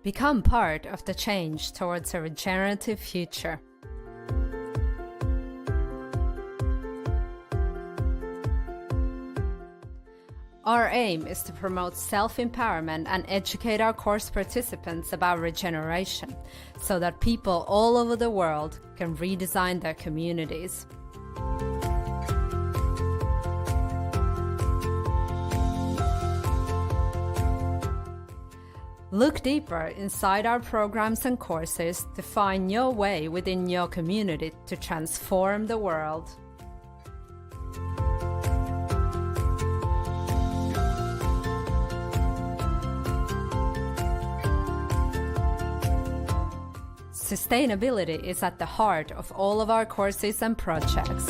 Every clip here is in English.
Become part of the change towards a regenerative future. Our aim is to promote self-empowerment and educate our course participants about regeneration, so that people all over the world can redesign their communities. Look deeper inside our programs and courses to find your way within your community to transform the world. Sustainability is at the heart of all of our courses and projects.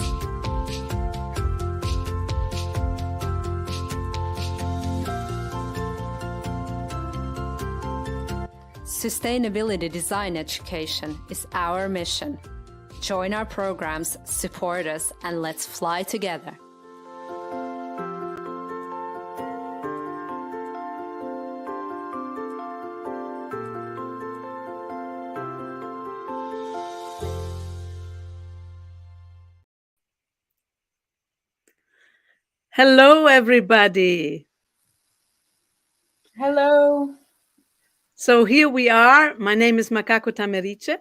Sustainability design education is our mission. Join our programs, support us, and let's fly together. Hello, everybody. Hello. So here we are. My name is Macaco Tamerice,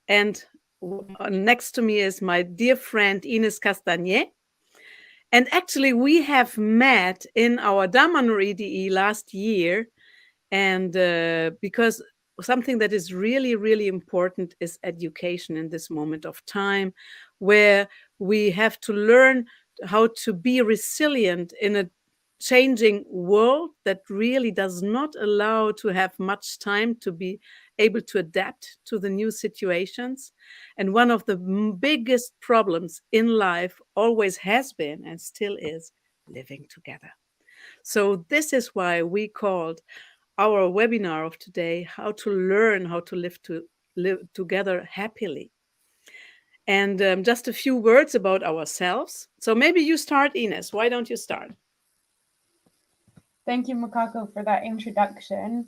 and next to me is my dear friend Ines Castagnet. And actually, we have met in our Damanhur EDE last year, and because something that is really, really important is education in this moment of time, where we have to learn how to be resilient in a changing world that really does not allow to have much time to be able to adapt to the new situations. And one of the biggest problems in life always has been and still is living together. So this is why we called our webinar of today, how to learn how to live together happily. And just a few words about ourselves. So maybe you start, Ines. Why don't you start? Thank you, Macaco, for that introduction.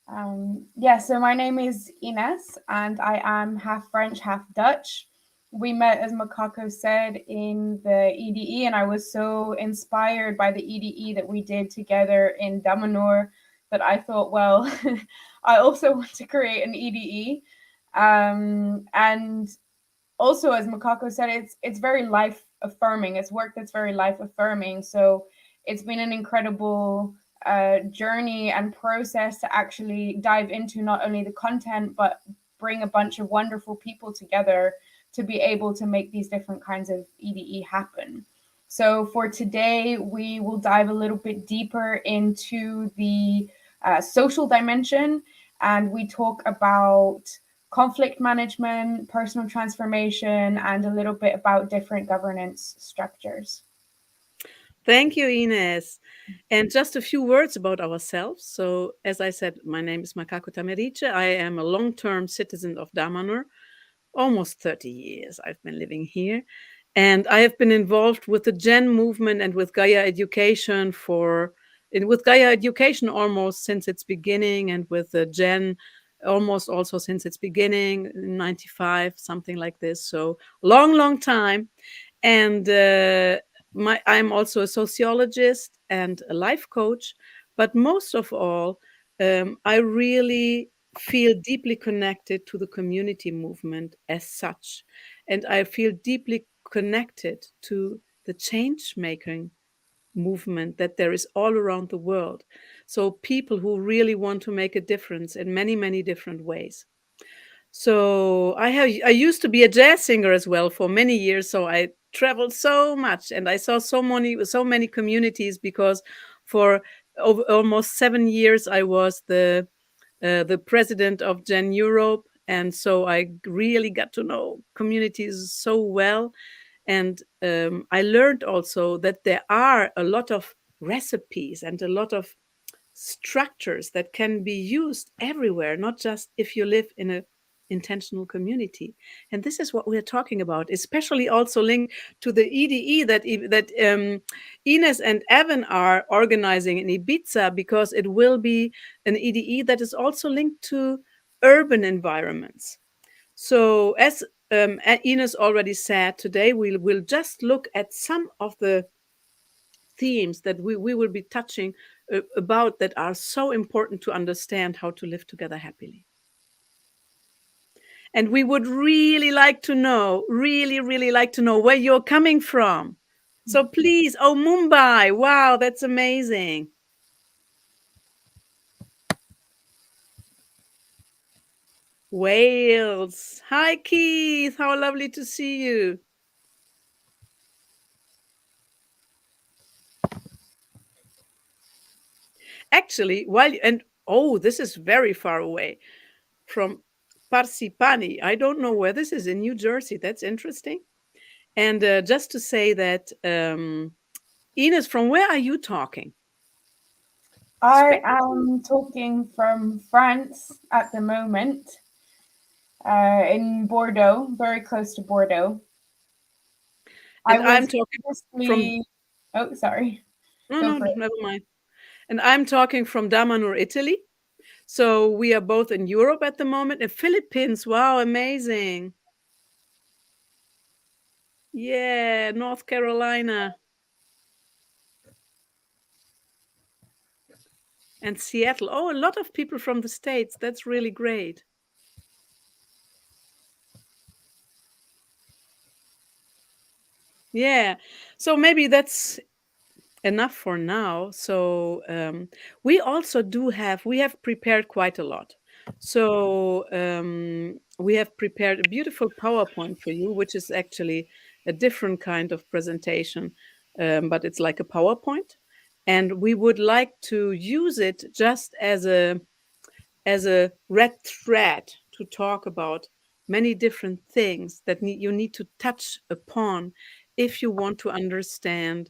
So my name is Ines, and I am half French, half Dutch. We met, as Macaco said, in the EDE, and I was so inspired by the EDE that we did together in Damanhur that I thought, well, I also want to create an EDE. And also, as Macaco said, it's very life affirming. It's work that's very life affirming. So it's been an incredible journey and process to actually dive into not only the content, but bring a bunch of wonderful people together to be able to make these different kinds of EDE happen. So for today, we will dive a little bit deeper into the social dimension, and we talk about conflict management, personal transformation, and a little bit about different governance structures. Thank you, Ines. And just a few words about ourselves. So, as I said, my name is Macaco Tamerice. I am a long-term citizen of Damanhur. Almost 30 years I've been living here. And I have been involved with the Gen movement and with Gaia Education with Gaia Education almost since its beginning, and with the Gen almost also since its beginning in 95, something like this. So long time. And I'm also a sociologist and a life coach, but most of all, I really feel deeply connected to the community movement as such. And I feel deeply connected to the change-making movement that there is all around the world. So people who really want to make a difference in many, many different ways. So I used to be a jazz singer as well for many years. So I traveled so much, and I saw so many communities, because for almost 7 years I was the president of Gen Europe, and so I really got to know communities so well. And I learned also that there are a lot of recipes and a lot of structures that can be used everywhere, not just if you live in intentional community. And this is what we're talking about, especially also linked to the EDE that Ines and Evan are organizing in Ibiza, because it will be an EDE that is also linked to urban environments. So as Ines already said, today we will just look at some of the themes that we will be touching about that are so important to understand how to live together happily. And we would really like to know, really like to know where you're coming from. So please, oh, Mumbai, wow, that's amazing. Wales, hi Keith, how lovely to see you. Actually, this is very far away from Parsipani. I don't know where this is, in New Jersey. That's interesting. And just to say that, Ines, from where are you talking? I am talking from France at the moment, in Bordeaux, very close to Bordeaux. And I'm talking from... Oh, sorry. No, never mind. And I'm talking from Damanhur, Italy. So we are both in Europe at the moment. And Philippines, wow, amazing. Yeah, North Carolina. And Seattle. Oh, a lot of people from the States. That's really great. Yeah. So maybe that's enough for now. So we also we have prepared quite a lot. So we have prepared a beautiful PowerPoint for you, which is actually a different kind of presentation, but it's like a PowerPoint. And we would like to use it just as a red thread to talk about many different things that you need to touch upon if you want to understand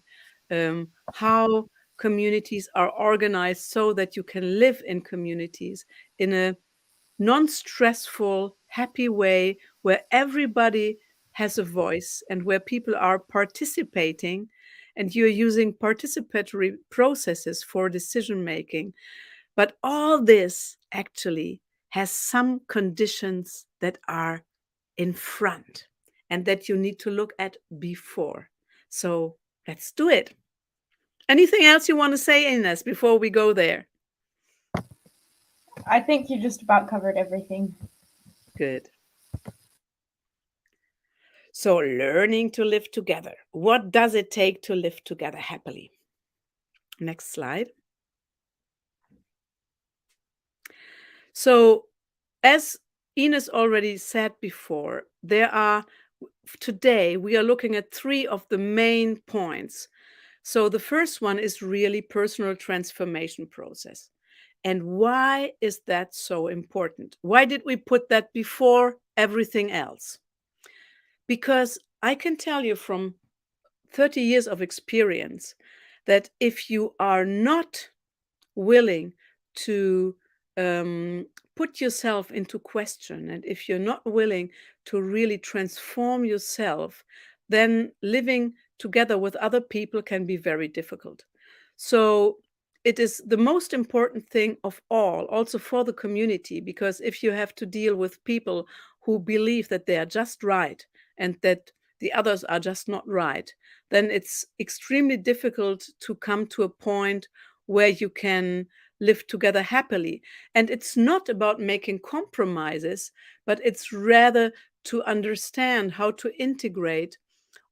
how communities are organized so that you can live in communities in a non-stressful, happy way where everybody has a voice and where people are participating and you're using participatory processes for decision making. But all this actually has some conditions that are in front and that you need to look at before. So let's do it. Anything else you want to say, Ines, before we go there? I think you just about covered everything. Good. So learning to live together. What does it take to live together happily? Next slide. So as Ines already said before, today we are looking at 3 of the main points. So the first one is really personal transformation process. And why is that so important? Why did we put that before everything else? Because I can tell you from 30 years of experience that if you are not willing to put yourself into question, and if you're not willing to really transform yourself, then living together with other people can be very difficult. So it is the most important thing of all, also for the community, because if you have to deal with people who believe that they are just right and that the others are just not right, then it's extremely difficult to come to a point where you can live together happily. And it's not about making compromises, but it's rather to understand how to integrate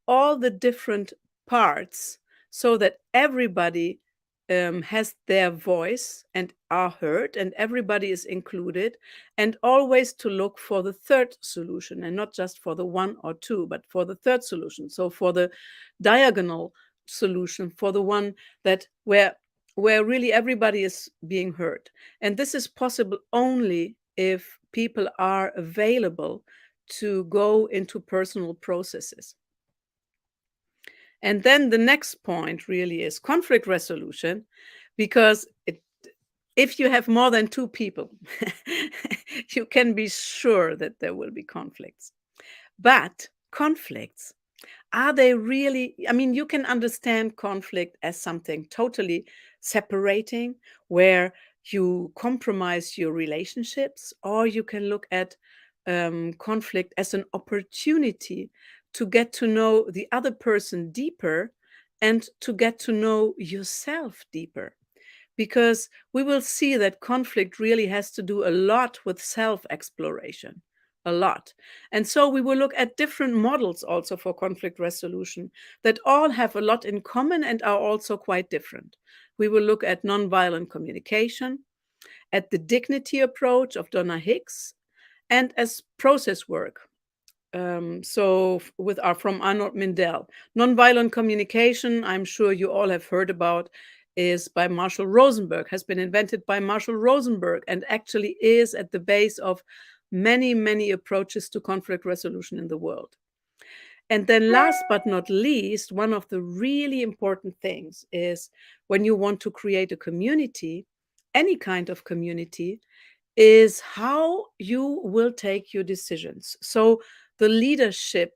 all the different parts so that everybody has their voice and are heard and everybody is included, and always to look for the third solution and not just for the 1 or 2, but for the third solution. So for the diagonal solution, for the one that where really everybody is being heard. And this is possible only if people are available to go into personal processes. And then the next point really is conflict resolution, because if you have more than two people, you can be sure that there will be conflicts. But conflicts, are they really, I mean, you can understand conflict as something totally separating, where you compromise your relationships, or you can look at conflict as an opportunity to get to know the other person deeper and to get to know yourself deeper. Because we will see that conflict really has to do a lot with self exploration, a lot. And so we will look at different models also for conflict resolution that all have a lot in common and are also quite different. We will look at nonviolent communication, at the dignity approach of Donna Hicks, and as process work. From Arnold Mindell. Nonviolent communication, I'm sure you all have heard about, is by Marshall Rosenberg, has been invented by Marshall Rosenberg, and actually is at the base of many, many approaches to conflict resolution in the world. And then last but not least, one of the really important things is when you want to create a community, any kind of community, is how you will take your decisions. So the leadership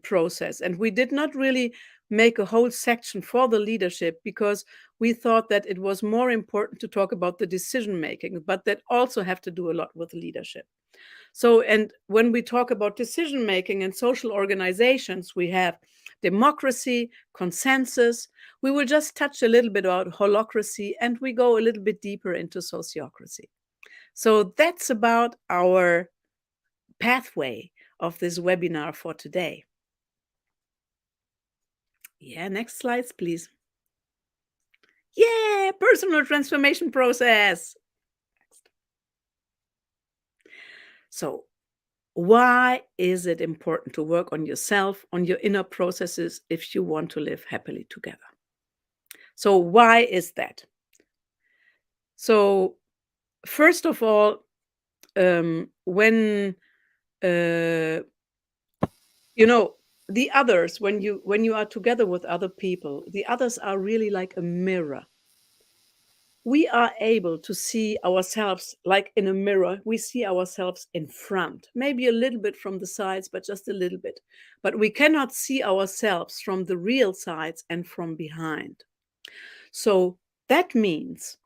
process. And we did not really make a whole section for the leadership because we thought that it was more important to talk about the decision making, but that also have to do a lot with leadership. So, and when we talk about decision making and social organizations, we have democracy, consensus. We will just touch a little bit about holacracy, and we go a little bit deeper into sociocracy. So that's about our pathway of this webinar for today. Yeah, next slides, please. Yeah, personal transformation process. So why is it important to work on yourself, on your inner processes, if you want to live happily together? So why is that? So first of all, when the others, when you are together with other people, the others are really like a mirror. We are able to see ourselves like in a mirror. We see ourselves in front, maybe a little bit from the sides, but just a little bit. But we cannot see ourselves from the real sides and from behind. So that means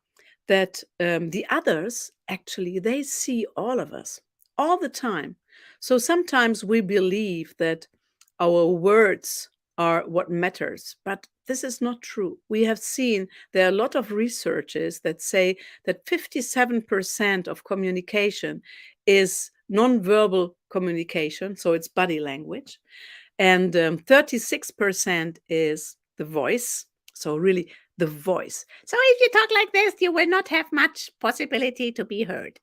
that the others, actually, they see all of us all the time. So sometimes we believe that our words are what matters, but this is not true. We have seen there are a lot of researches that say that 57% of communication is nonverbal communication, so it's body language, and 36% is the voice, so really the voice. So if you talk like this, you will not have much possibility to be heard.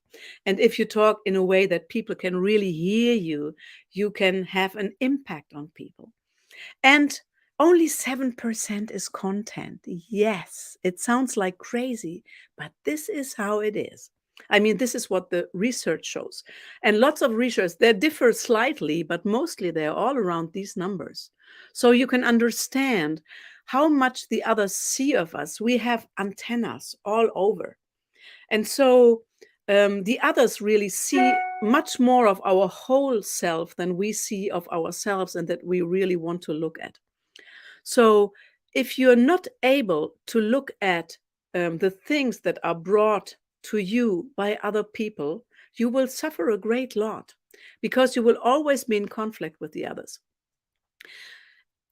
And if you talk in a way that people can really hear you, you can have an impact on people. And only 7% is content. Yes, it sounds like crazy, but this is how it is. I mean, this is what the research shows. And lots of research, they differ slightly, but mostly they're all around these numbers. So you can understand how much the others see of us. We have antennas all over. And so the others really see much more of our whole self than we see of ourselves, and that we really want to look at. So if you're not able to look at the things that are brought to you by other people, you will suffer a great lot, because you will always be in conflict with the others.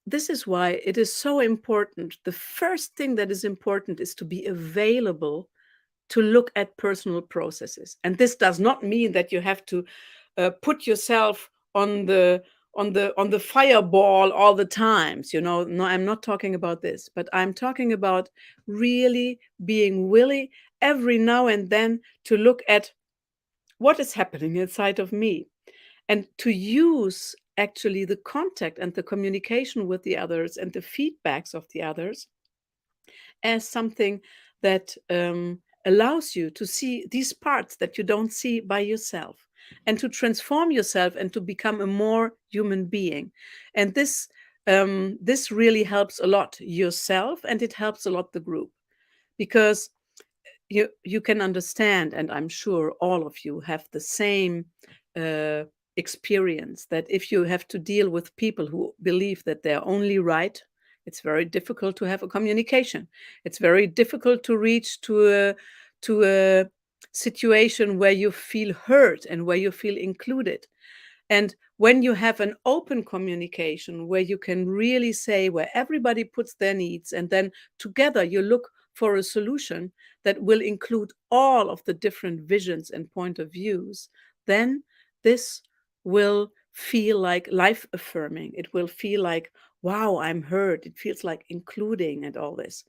This is why it is so important. The first thing that is important is to be available to look at personal processes. And this does not mean that you have to put yourself on the fireball all the times. No, I'm not talking about this, but I'm talking about really being willing every now and then to look at what is happening inside of me, and to use actually the contact and the communication with the others and the feedbacks of the others as something that allows you to see these parts that you don't see by yourself, and to transform yourself and to become a more human being. And this really helps a lot yourself, and it helps a lot the group, because you can understand, and I'm sure all of you have the same experience, that if you have to deal with people who believe that they're only right, it's very difficult to have a communication. It's very difficult to reach to a situation where you feel heard and where you feel included. And when you have an open communication where you can really say, where everybody puts their needs, and then together you look for a solution that will include all of the different visions and point of views, then this will feel like life affirming. It will feel like, wow, I'm heard. It feels like including and all this.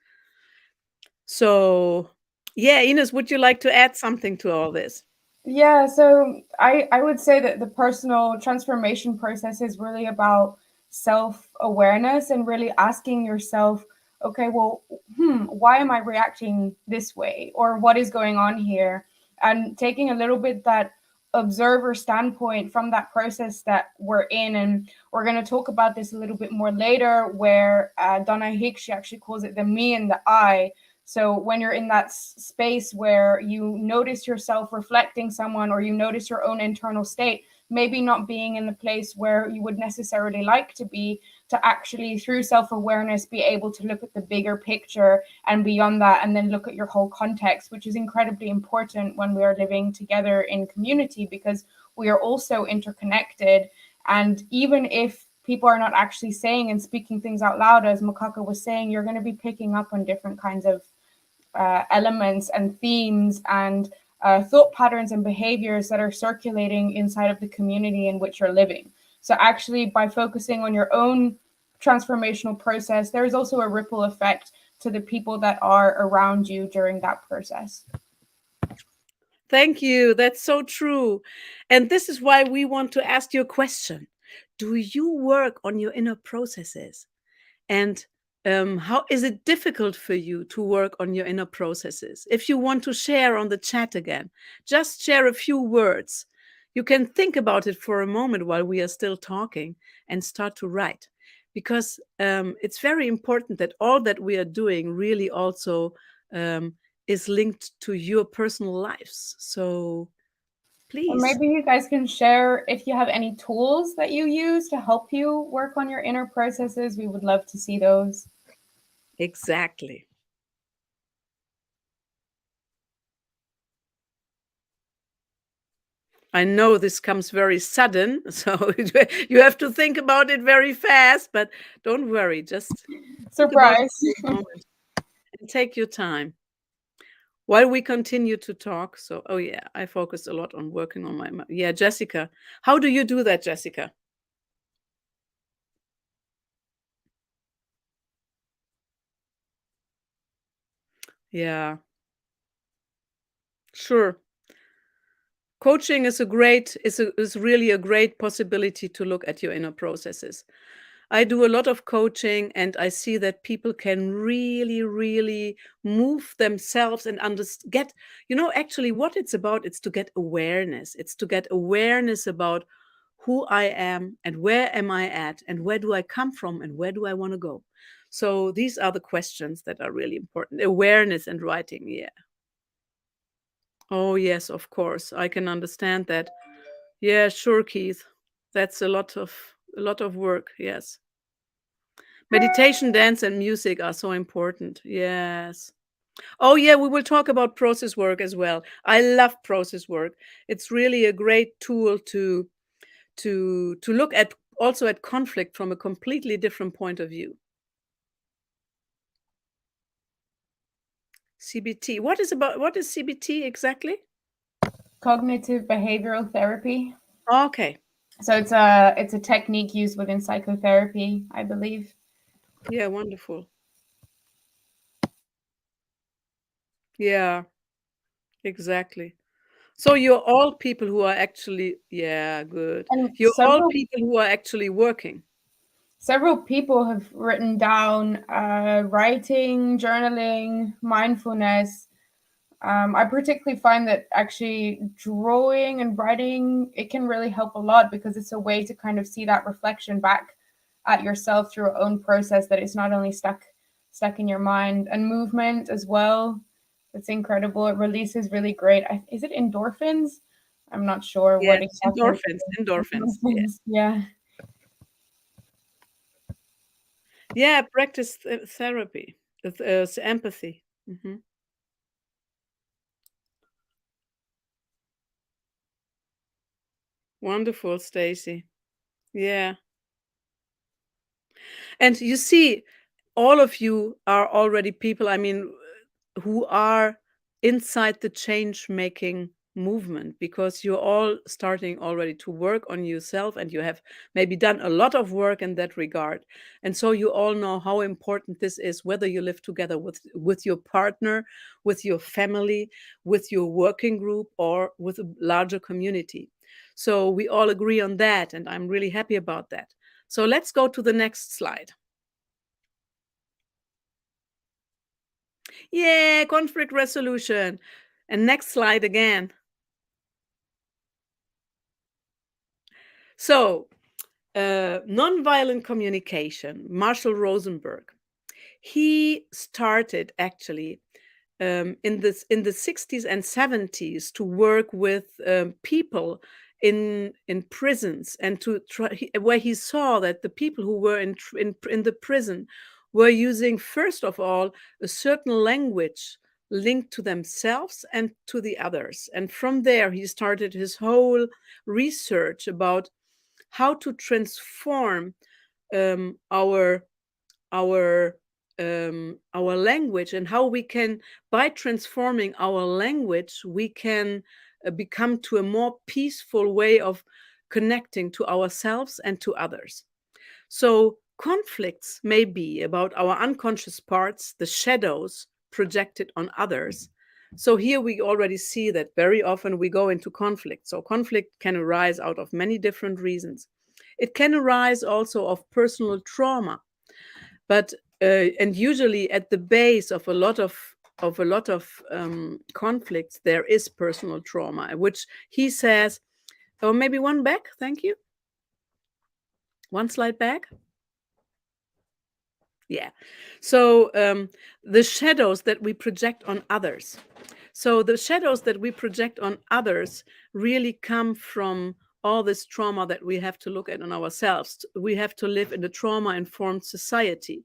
So, yeah, Ines, would you like to add something to all this? Yeah, so I would say that the personal transformation process is really about self-awareness and really asking yourself, okay, well, why am I reacting this way? Or what is going on here? And taking a little bit that observer standpoint from that process that we're in. And we're going to talk about this a little bit more later, where Donna Hicks, she actually calls it the me and the I. So when you're in that space where you notice yourself reflecting someone, or you notice your own internal state, maybe not being in the place where you would necessarily like to be, to actually, through self-awareness, be able to look at the bigger picture and beyond that, and then look at your whole context, which is incredibly important when we are living together in community, because we are also interconnected. And even if people are not actually saying and speaking things out loud, as Macaco was saying, you're going to be picking up on different kinds of elements and themes and thought patterns and behaviors that are circulating inside of the community in which you're living. So actually, by focusing on your own transformational process, there is also a ripple effect to the people that are around you during that process. Thank you. That's so true. And this is why we want to ask you a question. Do you work on your inner processes? And how is it difficult for you to work on your inner processes? If you want to share on the chat again, just share a few words. You can think about it for a moment while we are still talking and start to write, because it's very important that all that we are doing really also is linked to your personal lives. So please. Or maybe you guys can share if you have any tools that you use to help you work on your inner processes. We would love to see those. Exactly. I know this comes very sudden, so you have to think about it very fast, but don't worry, just surprise. And take your time while we continue to talk. So, oh yeah, I focused a lot on working on my, yeah, Jessica. How do you do that, Jessica? Yeah, sure. Coaching is really a great possibility to look at your inner processes. I do a lot of coaching, and I see that people can really, really move themselves and get, actually what it's about. It's to get awareness. It's to get awareness about who I am and where am I at and where do I come from and where do I want to go. So these are the questions that are really important. Awareness and writing. Yeah. Oh, yes, of course. I can understand that. Yeah, sure, Keith. That's a lot of work. Yes. Meditation, dance, and music are so important. Yes. Oh, yeah, we will talk about process work as well. I love process work. It's really a great tool to look at, also at conflict from a completely different point of view. CBT. What is CBT exactly? Cognitive behavioral therapy. Okay. So it's a technique used within psychotherapy, I believe. Yeah, wonderful. Yeah, exactly. So you're all people who are actually, yeah, good. And You're all people who are actually working. Several people have written down writing, journaling, mindfulness. I particularly find that actually drawing and writing, it can really help a lot, because it's a way to kind of see that reflection back at yourself through your own process, that it's not only stuck in your mind. And movement as well. It's incredible. It releases really great. Is it endorphins? I'm not sure what Yes, exactly. endorphins. Yeah. Yeah. Yeah, practice therapy, empathy. Wonderful, Stacy. Yeah. And you see, all of you are already people, I mean, who are inside the change-making movement, because you're all starting already to work on yourself, and you have maybe done a lot of work in that regard. And so you all know how important this is, whether you live together with your partner, with your family, with your working group, or with a larger community. So we all agree on that, and I'm really happy about that. So let's go to the next slide. Yeah, conflict resolution. And next slide again. So, nonviolent communication, Marshall Rosenberg. He started actually in the 60s and 70s to work with people in prisons, and to try, where he saw that the people who were in the prison were using, first of all, a certain language linked to themselves and to the others. And from there he started his whole research about how to transform our language, and how we can, by transforming our language, we can become to a more peaceful way of connecting to ourselves and to others. So conflicts may be about our unconscious parts, the shadows projected on others. So here we already see that very often we go into conflict. So conflict can arise out of many different reasons. It can arise also of personal trauma, but and usually at the base of a lot of conflicts there is personal trauma, which he says. Oh, maybe one back, thank you. One slide back. Yeah. So the shadows that we project on others. So the shadows that we project on others really come from all this trauma that we have to look at in ourselves. We have to live in a trauma-informed society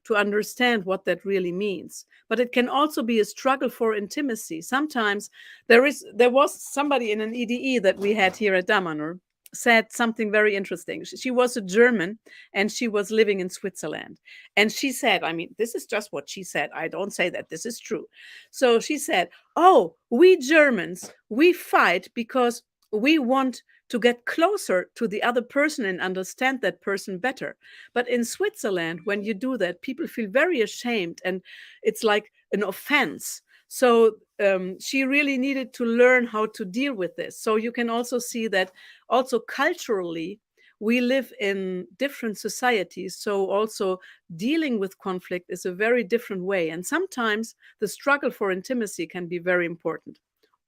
to understand what that really means. But it can also be a struggle for intimacy. Sometimes there was somebody in an EDE that we had here at Damanhur said something very interesting. She was a German, and she was living in Switzerland. And she said, I mean, this is just what she said. I don't say that this is true. So she said, oh, we Germans, we fight because we want to get closer to the other person and understand that person better. But in Switzerland, when you do that, people feel very ashamed, and it's like an offense. So she really needed to learn how to deal with this. So you can also see that also culturally, we live in different societies. So also dealing with conflict is a very different way. And sometimes the struggle for intimacy can be very important.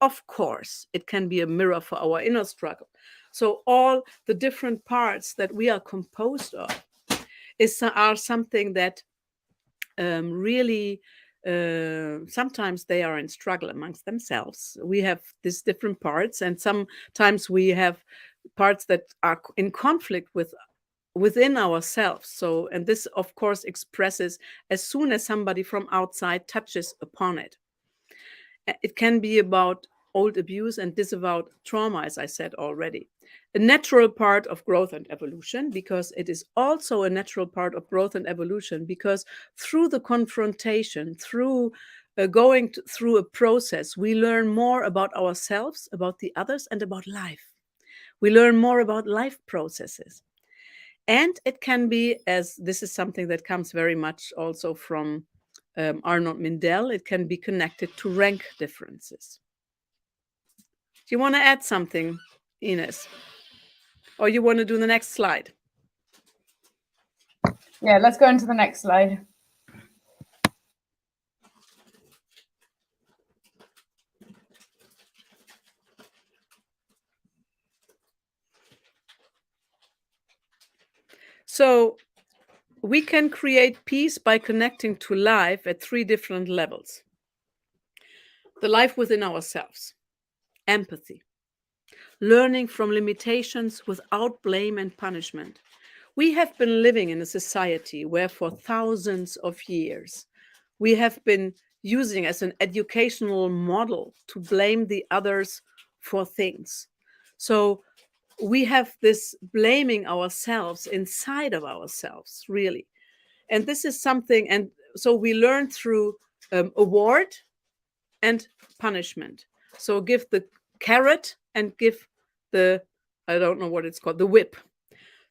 Of course, it can be a mirror for our inner struggle. So all the different parts that we are composed of are something that really sometimes they are in struggle amongst themselves. We have these different parts, and sometimes we have parts that are in conflict within ourselves. So, and this of course expresses as soon as somebody from outside touches upon it. It can be about old abuse and disavowed trauma, as I said already. A natural part of growth and evolution, because it is also a natural part of growth and evolution, because through the confrontation, through going through a process, we learn more about ourselves, about the others, and about life. We learn more about life processes. And it can be, as this is something that comes very much also from Arnold Mindell, it can be connected to rank differences. Do you want to add something, Ines? Or you want to do the next slide? Yeah, let's go into the next slide. So we can create peace by connecting to life at 3 different levels. the life within ourselves, empathy, learning from limitations without blame and punishment. We have been living in a society where for thousands of years we have been using as an educational model to blame the others for things. So we have this blaming ourselves inside of ourselves, really. And this is something, and so we learn through award and punishment. So give the carrot and give the, I don't know what it's called, the whip.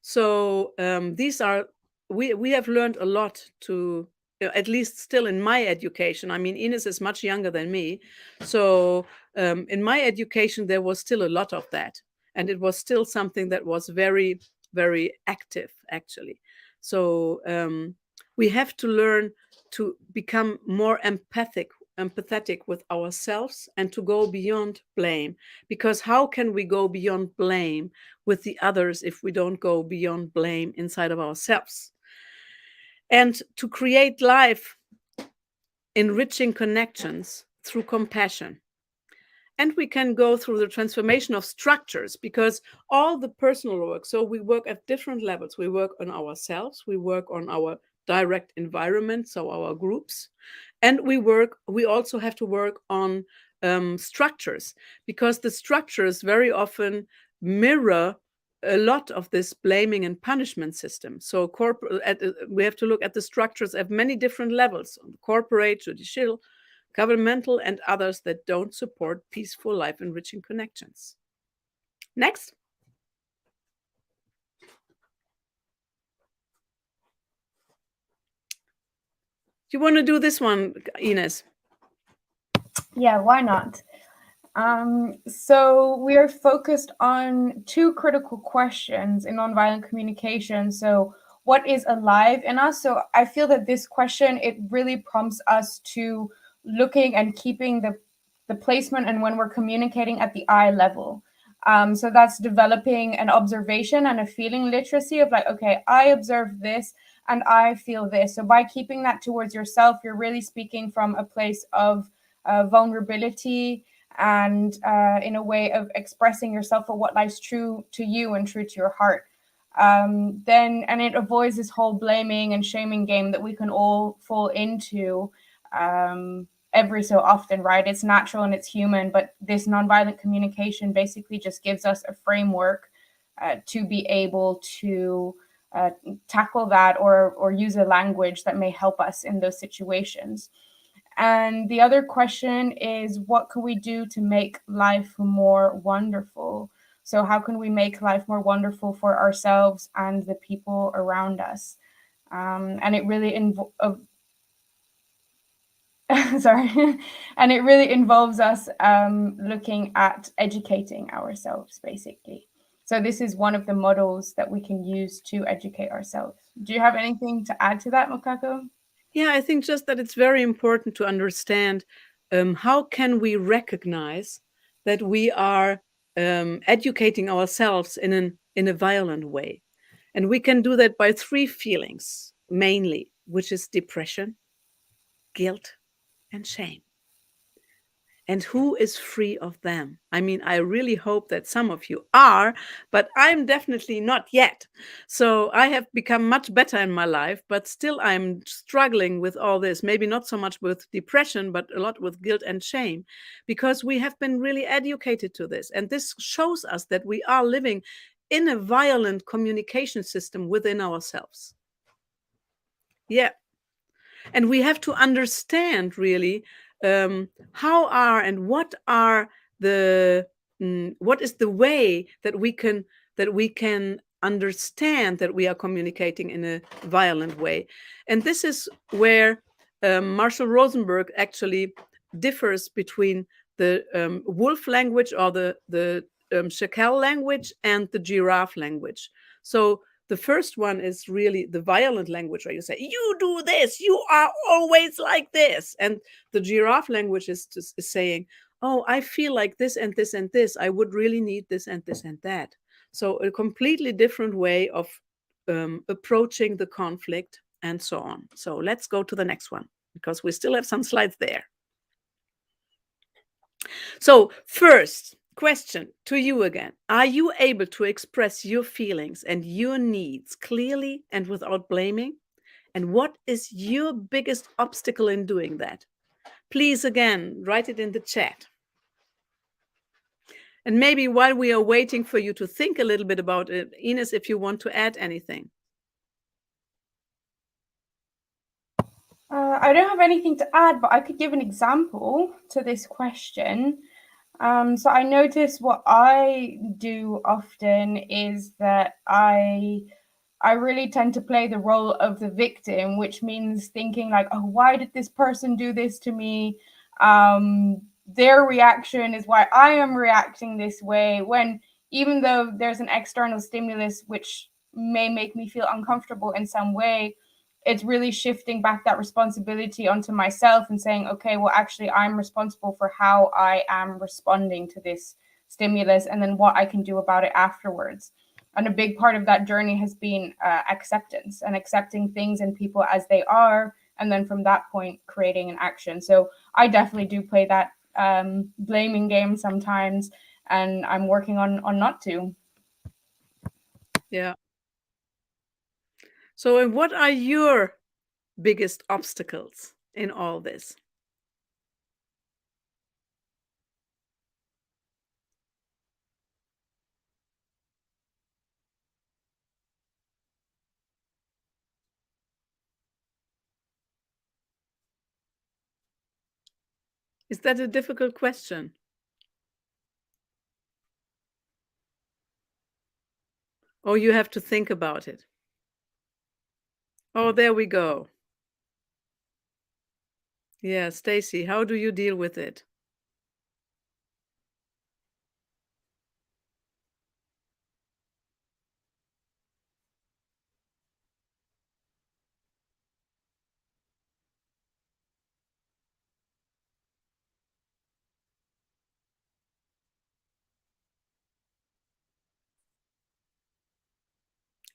So these are, we have learned a lot to, at least still in my education. I mean, Ines is much younger than me. So in my education, there was still a lot of that. And it was still something that was very, very active, actually. So we have to learn to become more empathetic with ourselves and to go beyond blame. Because how can we go beyond blame with the others if we don't go beyond blame inside of ourselves? And to create life, enriching connections through compassion. And we can go through the transformation of structures, because all the personal work, so we work at different levels. We work on ourselves, we work on our direct environment, so our groups, and we also have to work on structures, because the structures very often mirror a lot of this blaming and punishment system. So we have to look at the structures at many different levels: corporate, judicial, governmental, and others that don't support peaceful life enriching connections. Next. You want to do this one, Ines? Yeah, why not? So we are focused on two critical questions in nonviolent communication. So what is alive in us? So I feel that this question, it really prompts us to looking and keeping the placement and when we're communicating at the I level. So that's developing an observation and a feeling literacy of like, okay, I observe this and I feel this. So by keeping that towards yourself, you're really speaking from a place of vulnerability and in a way of expressing yourself for what lies true to you and true to your heart. And it avoids this whole blaming and shaming game that we can all fall into every so often, right? It's natural and it's human, but this nonviolent communication basically just gives us a framework to be able to tackle that or use a language that may help us in those situations. And the other question is, what can we do to make life more wonderful? So how can we make life more wonderful for ourselves and the people around us? And it really and it really involves us looking at educating ourselves, basically. So this is one of the models that we can use to educate ourselves. Do you have anything to add to that, Macaco? Yeah, I think just that it's very important to understand how can we recognize that we are educating ourselves in a violent way. And we can do that by three feelings mainly, which is depression, guilt, and shame. And who is free of them? I mean, I really hope that some of you are, but I'm definitely not yet. So I have become much better in my life, but still I'm struggling with all this. Maybe not so much with depression, but a lot with guilt and shame, because we have been really educated to this. And this shows us that we are living in a violent communication system within ourselves. Yeah. And we have to understand really how are and what are the what is the way that we can understand that we are communicating in a violent way. And this is where Marshall Rosenberg actually differs between the wolf language or the chacal language and the giraffe language. So the first one is really the violent language, where you say, you do this, you are always like this. And the giraffe language is saying, oh, I feel like this and this and this. I would really need this and this and that. So a completely different way of approaching the conflict and so on. So let's go to the next one, because we still have some slides there. So, first question to you again. Are you able to express your feelings and your needs clearly and without blaming? And what is your biggest obstacle in doing that? Please, again, write it in the chat. And maybe while we are waiting for you to think a little bit about it, Ines, if you want to add anything. I don't have anything to add, but I could give an example to this question. So I notice what I do often is that I really tend to play the role of the victim, which means thinking like, oh, why did this person do this to me? Their reaction is why I am reacting this way, when even though there's an external stimulus which may make me feel uncomfortable in some way, it's really shifting back that responsibility onto myself and saying, okay, well, actually, I'm responsible for how I am responding to this stimulus and then what I can do about it afterwards. And a big part of that journey has been acceptance and accepting things and people as they are. And then from that point, creating an action. So I definitely do play that blaming game sometimes, and I'm working on not to. Yeah. So, and what are your biggest obstacles in all this? Is that a difficult question? Or you have to think about it? Oh, there we go. Yeah, Stacy, how do you deal with it?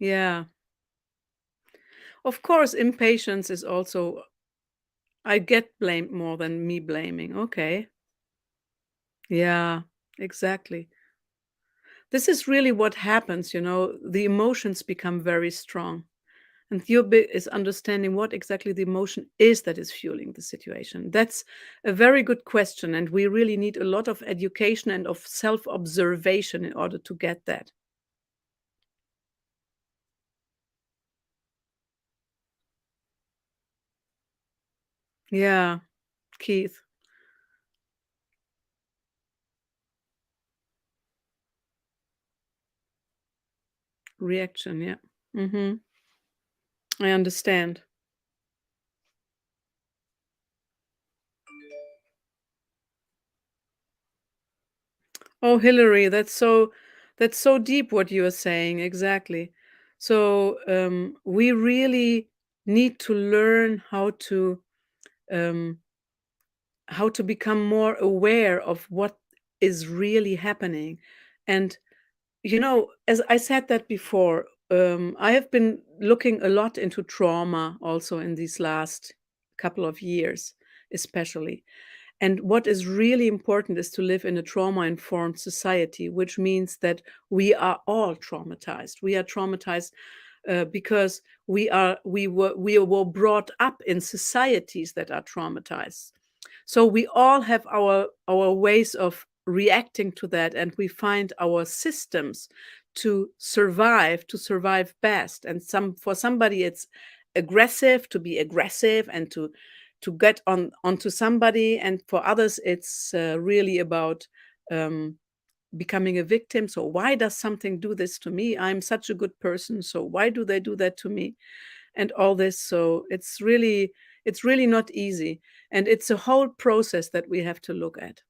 Yeah. Of course, impatience is also, I get blamed more than me blaming. Okay. Yeah, exactly. This is really what happens, the emotions become very strong. And your bit is understanding what exactly the emotion is that is fueling the situation. That's a very good question. And we really need a lot of education and of self observation in order to get that. Yeah, Keith. Reaction. Yeah. Mm-hmm. I understand. Oh, Hillary, that's so deep what you are saying. Exactly. So we really need to learn um, how to become more aware of what is really happening. And as I said that before, I have been looking a lot into trauma also in these last couple of years, especially. And what is really important is to live in a trauma-informed society, which means that we are all traumatized. We are traumatized because we were brought up in societies that are traumatized. So we all have our ways of reacting to that, and we find our systems to survive best. And for somebody it's aggressive, to be aggressive and to get onto somebody, and for others it's really about becoming a victim. So why does something do this to me? I'm such a good person, so why do they do that to me? And all this. So it's really not easy, and it's a whole process that we have to look at.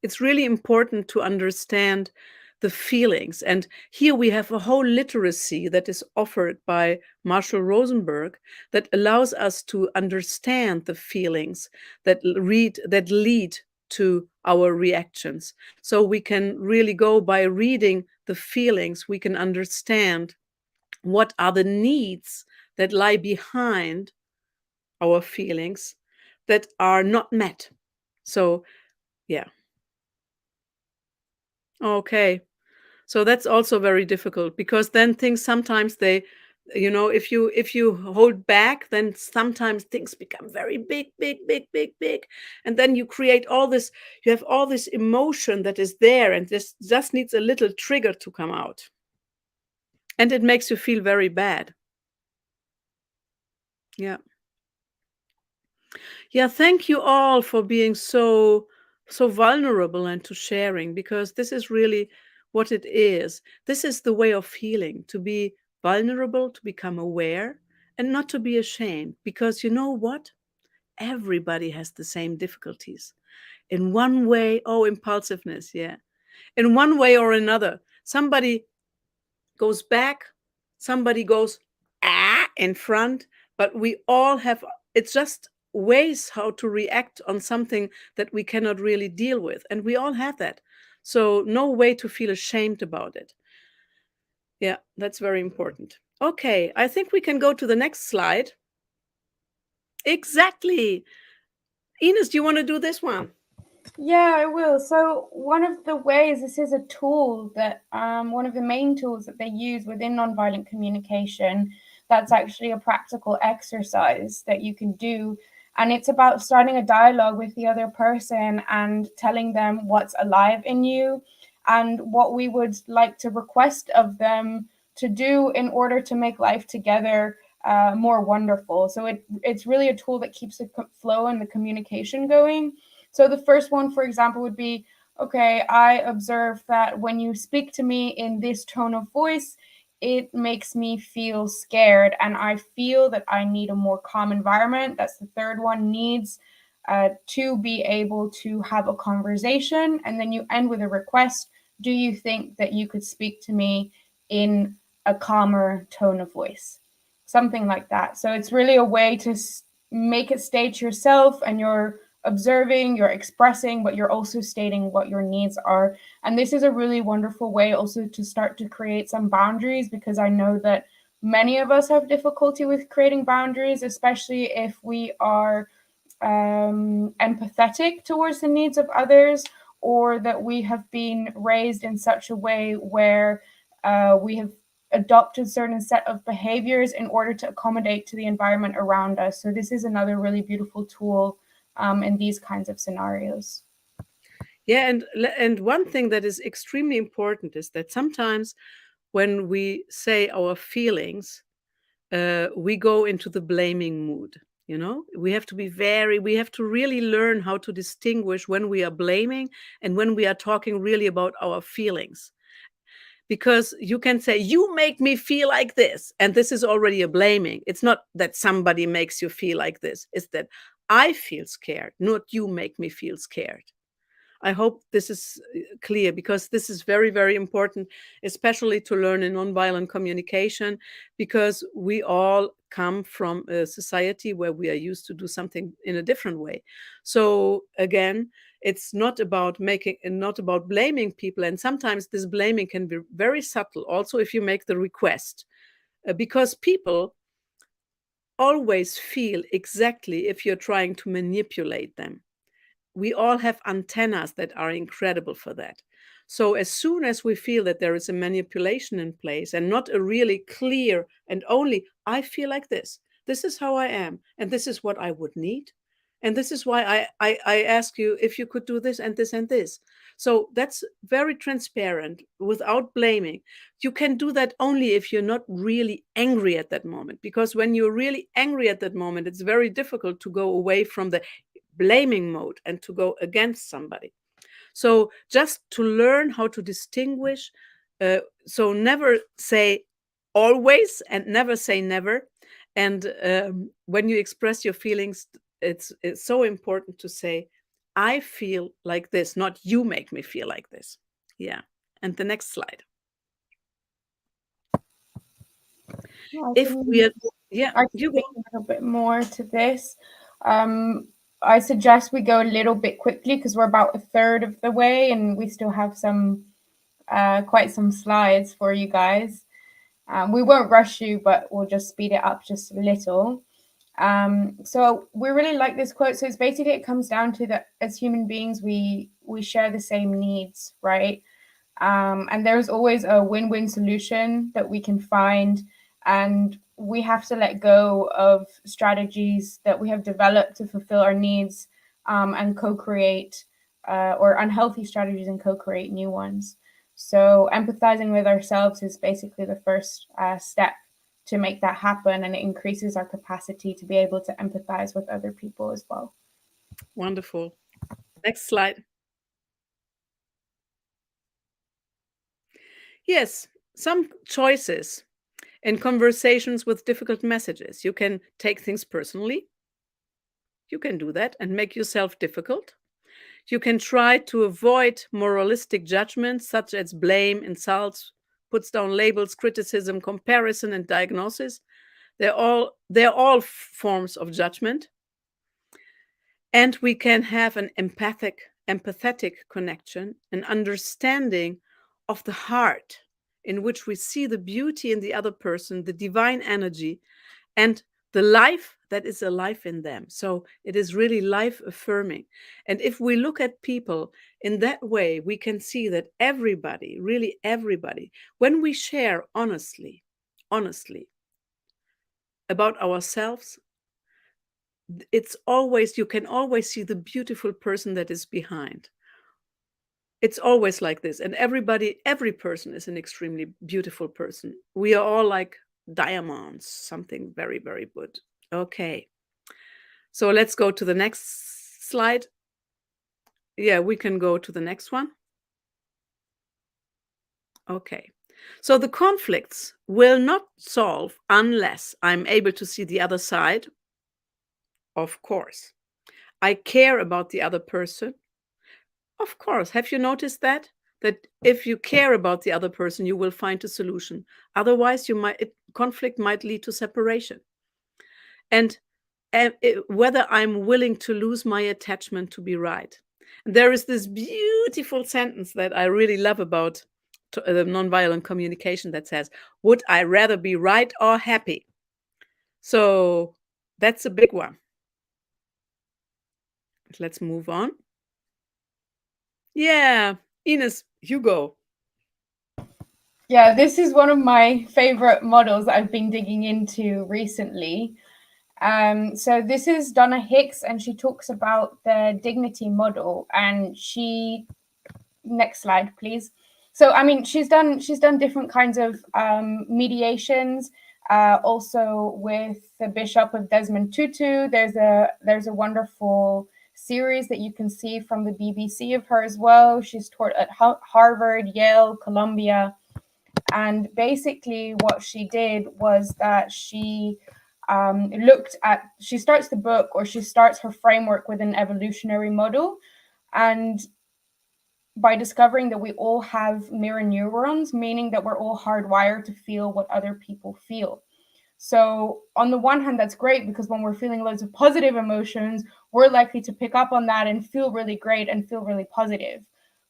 It's really important to understand the feelings. And here we have a whole literacy that is offered by Marshall Rosenberg that allows us to understand the feelings that lead to our reactions. So we can really go by reading the feelings, we can understand what are the needs that lie behind our feelings that are not met. So Yeah. Okay. So that's also very difficult, because then things sometimes they, if you hold back, then sometimes things become very big, big, big, big, big. And then you create all this, you have all this emotion that is there, and this just needs a little trigger to come out. And it makes you feel very bad. Yeah. Yeah, thank you all for being so vulnerable and to sharing, because this is really what it is. This is the way of healing, to be vulnerable, to become aware, and not to be ashamed, because you know what? Everybody has the same difficulties. In one way, oh, impulsiveness, yeah. In one way or another. Somebody goes back, somebody goes in front, but we all have, it's just ways how to react on something that we cannot really deal with, and we all have that. So no way to feel ashamed about it. Yeah, that's very important. Okay, I think we can go to the next slide. Exactly. Ines, do you want to do this one? Yeah, I will. So one of the ways, this is a tool that one of the main tools that they use within nonviolent communication, that's actually a practical exercise that you can do. And it's about starting a dialogue with the other person and telling them what's alive in you and what we would like to request of them to do in order to make life together more wonderful. So it's really a tool that keeps the flow and the communication going. So the first one, for example, would be, okay, I observe that when you speak to me in this tone of voice, it makes me feel scared, and I feel that I need a more calm environment. That's the third one, needs to be able to have a conversation. And then you end with a request. Do you think that you could speak to me in a calmer tone of voice? Something like that. So it's really a way to make it state yourself, and you're observing, you're expressing, but you're also stating what your needs are. And this is a really wonderful way also to start to create some boundaries, because I know that many of us have difficulty with creating boundaries, especially if we are empathetic towards the needs of others, or that we have been raised in such a way where we have adopted certain set of behaviors in order to accommodate to the environment around us. So this is another really beautiful tool in these kinds of scenarios. Yeah, and one thing that is extremely important is that sometimes when we say our feelings, we go into the blaming mood. We have to we have to really learn how to distinguish when we are blaming and when we are talking really about our feelings. Because you can say, you make me feel like this, and this is already a blaming. It's not that somebody makes you feel like this, it's that I feel scared, not you make me feel scared. I hope this is clear, because this is very, very important, especially to learn in nonviolent communication, because we all come from a society where we are used to do something in a different way. So again, it's not about blaming people. And sometimes this blaming can be very subtle, also if you make the request, because people always feel exactly if you're trying to manipulate them. We all have antennas that are incredible for that. So as soon as we feel that there is a manipulation in place and not a really clear and only, I feel like this is how I am, and this is what I would need, and this is why I ask you if you could do this and this and this. So that's very transparent without blaming. You can do that only if you're not really angry at that moment, because when you're really angry at that moment, it's very difficult to go away from the blaming mode and to go against somebody. So just to learn how to distinguish, so never say always and never say never. And when you express your feelings, it's so important to say, I feel like this, not you make me feel like this. Yeah. And the next slide. If we are, yeah, I you can go. a little bit more to this. I suggest we go a little bit quickly because we're about a third of the way and we still have some quite some slides for you guys. We won't rush you, but we'll just speed it up just a little. So we really like this quote. So it's basically, it comes down to that as human beings, we share the same needs, right? And there's always a win-win solution that we can find, and we have to let go of strategies that we have developed to fulfill our needs, and co-create, or unhealthy strategies and co-create new ones. So empathizing with ourselves is basically the first step to make that happen, and it increases our capacity to be able to empathize with other people as well. Wonderful. Next slide. Yes, some choices in conversations with difficult messages. You can take things personally. You can do that and make yourself difficult. You can try to avoid moralistic judgments such as blame, insults, puts down labels, criticism, comparison, and diagnosis. They're all forms of judgment. And we can have an empathetic connection, an understanding of the heart in which we see the beauty in the other person, the divine energy, and the life that is alive in them. So it is really life affirming. And if we look at people in that way, we can see that everybody, really everybody, when we share honestly about ourselves, it's always, you can always see the beautiful person that is behind. It's always like this. And every person is an extremely beautiful person. We are all like diamonds, something very, very good. Okay. So let's go to the next slide. Yeah, we can go to the next one. Okay. So the conflicts will not solve unless I'm able to see the other side. Of course. I care about the other person. Of course. Have you noticed that? That if you care about the other person, you will find a solution. Otherwise, conflict might lead to separation. And whether I'm willing to lose my attachment to be right. And there is this beautiful sentence that I really love about nonviolent communication that says, would I rather be right or happy? So that's a big one. Let's move on. Yeah, Ines, you go. Yeah, this is one of my favorite models that I've been digging into recently. So this is Donna Hicks, and she talks about the dignity model. And next slide, please. So, I mean, she's done different kinds of mediations. Also with the Bishop of Desmond Tutu, there's a wonderful series that you can see from the BBC of her as well. She's taught at Harvard, Yale, Columbia. And basically what she did was that she starts the book, or she starts her framework with an evolutionary model. And by discovering that we all have mirror neurons, meaning that we're all hardwired to feel what other people feel. So on the one hand, that's great, because when we're feeling loads of positive emotions, we're likely to pick up on that and feel really great and feel really positive.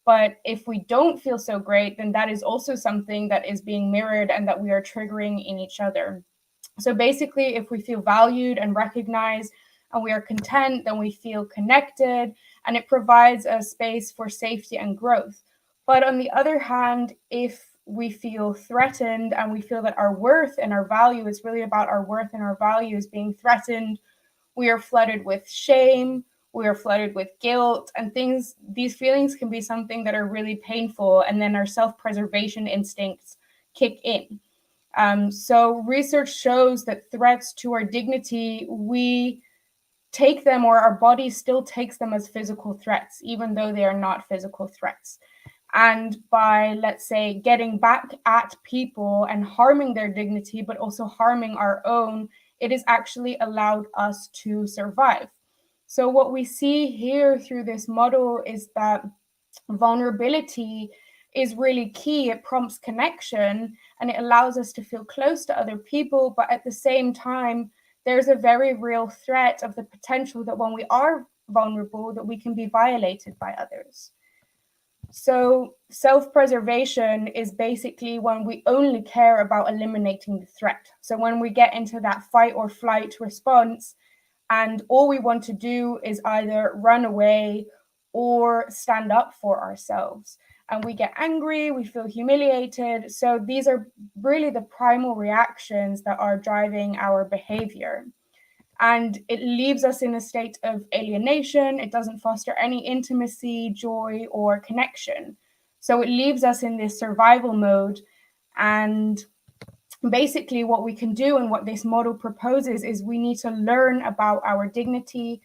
But if we don't feel so great, then that is also something that is being mirrored and that we are triggering in each other. So basically, if we feel valued and recognized and we are content, then we feel connected, and it provides a space for safety and growth. But on the other hand, if we feel threatened and we feel that our worth and our value is really about our worth and our value is being threatened, we are flooded with shame, we are flooded with guilt, and these feelings can be something that are really painful, and then our self-preservation instincts kick in. So research shows that threats to our dignity, we take them, or our body still takes them as physical threats, even though they are not physical threats. And by, let's say, getting back at people and harming their dignity, but also harming our own, it has actually allowed us to survive. So what we see here through this model is that vulnerability is really key. It prompts connection and it allows us to feel close to other people. But at the same time, there's a very real threat of the potential that when we are vulnerable, that we can be violated by others. So self-preservation is basically when we only care about eliminating the threat. So when we get into that fight or flight response, and all we want to do is either run away or stand up for ourselves. And we get angry, we feel humiliated. So these are really the primal reactions that are driving our behavior. And it leaves us in a state of alienation. It doesn't foster any intimacy, joy, or connection. So it leaves us in this survival mode. And basically, what we can do and what this model proposes is we need to learn about our dignity.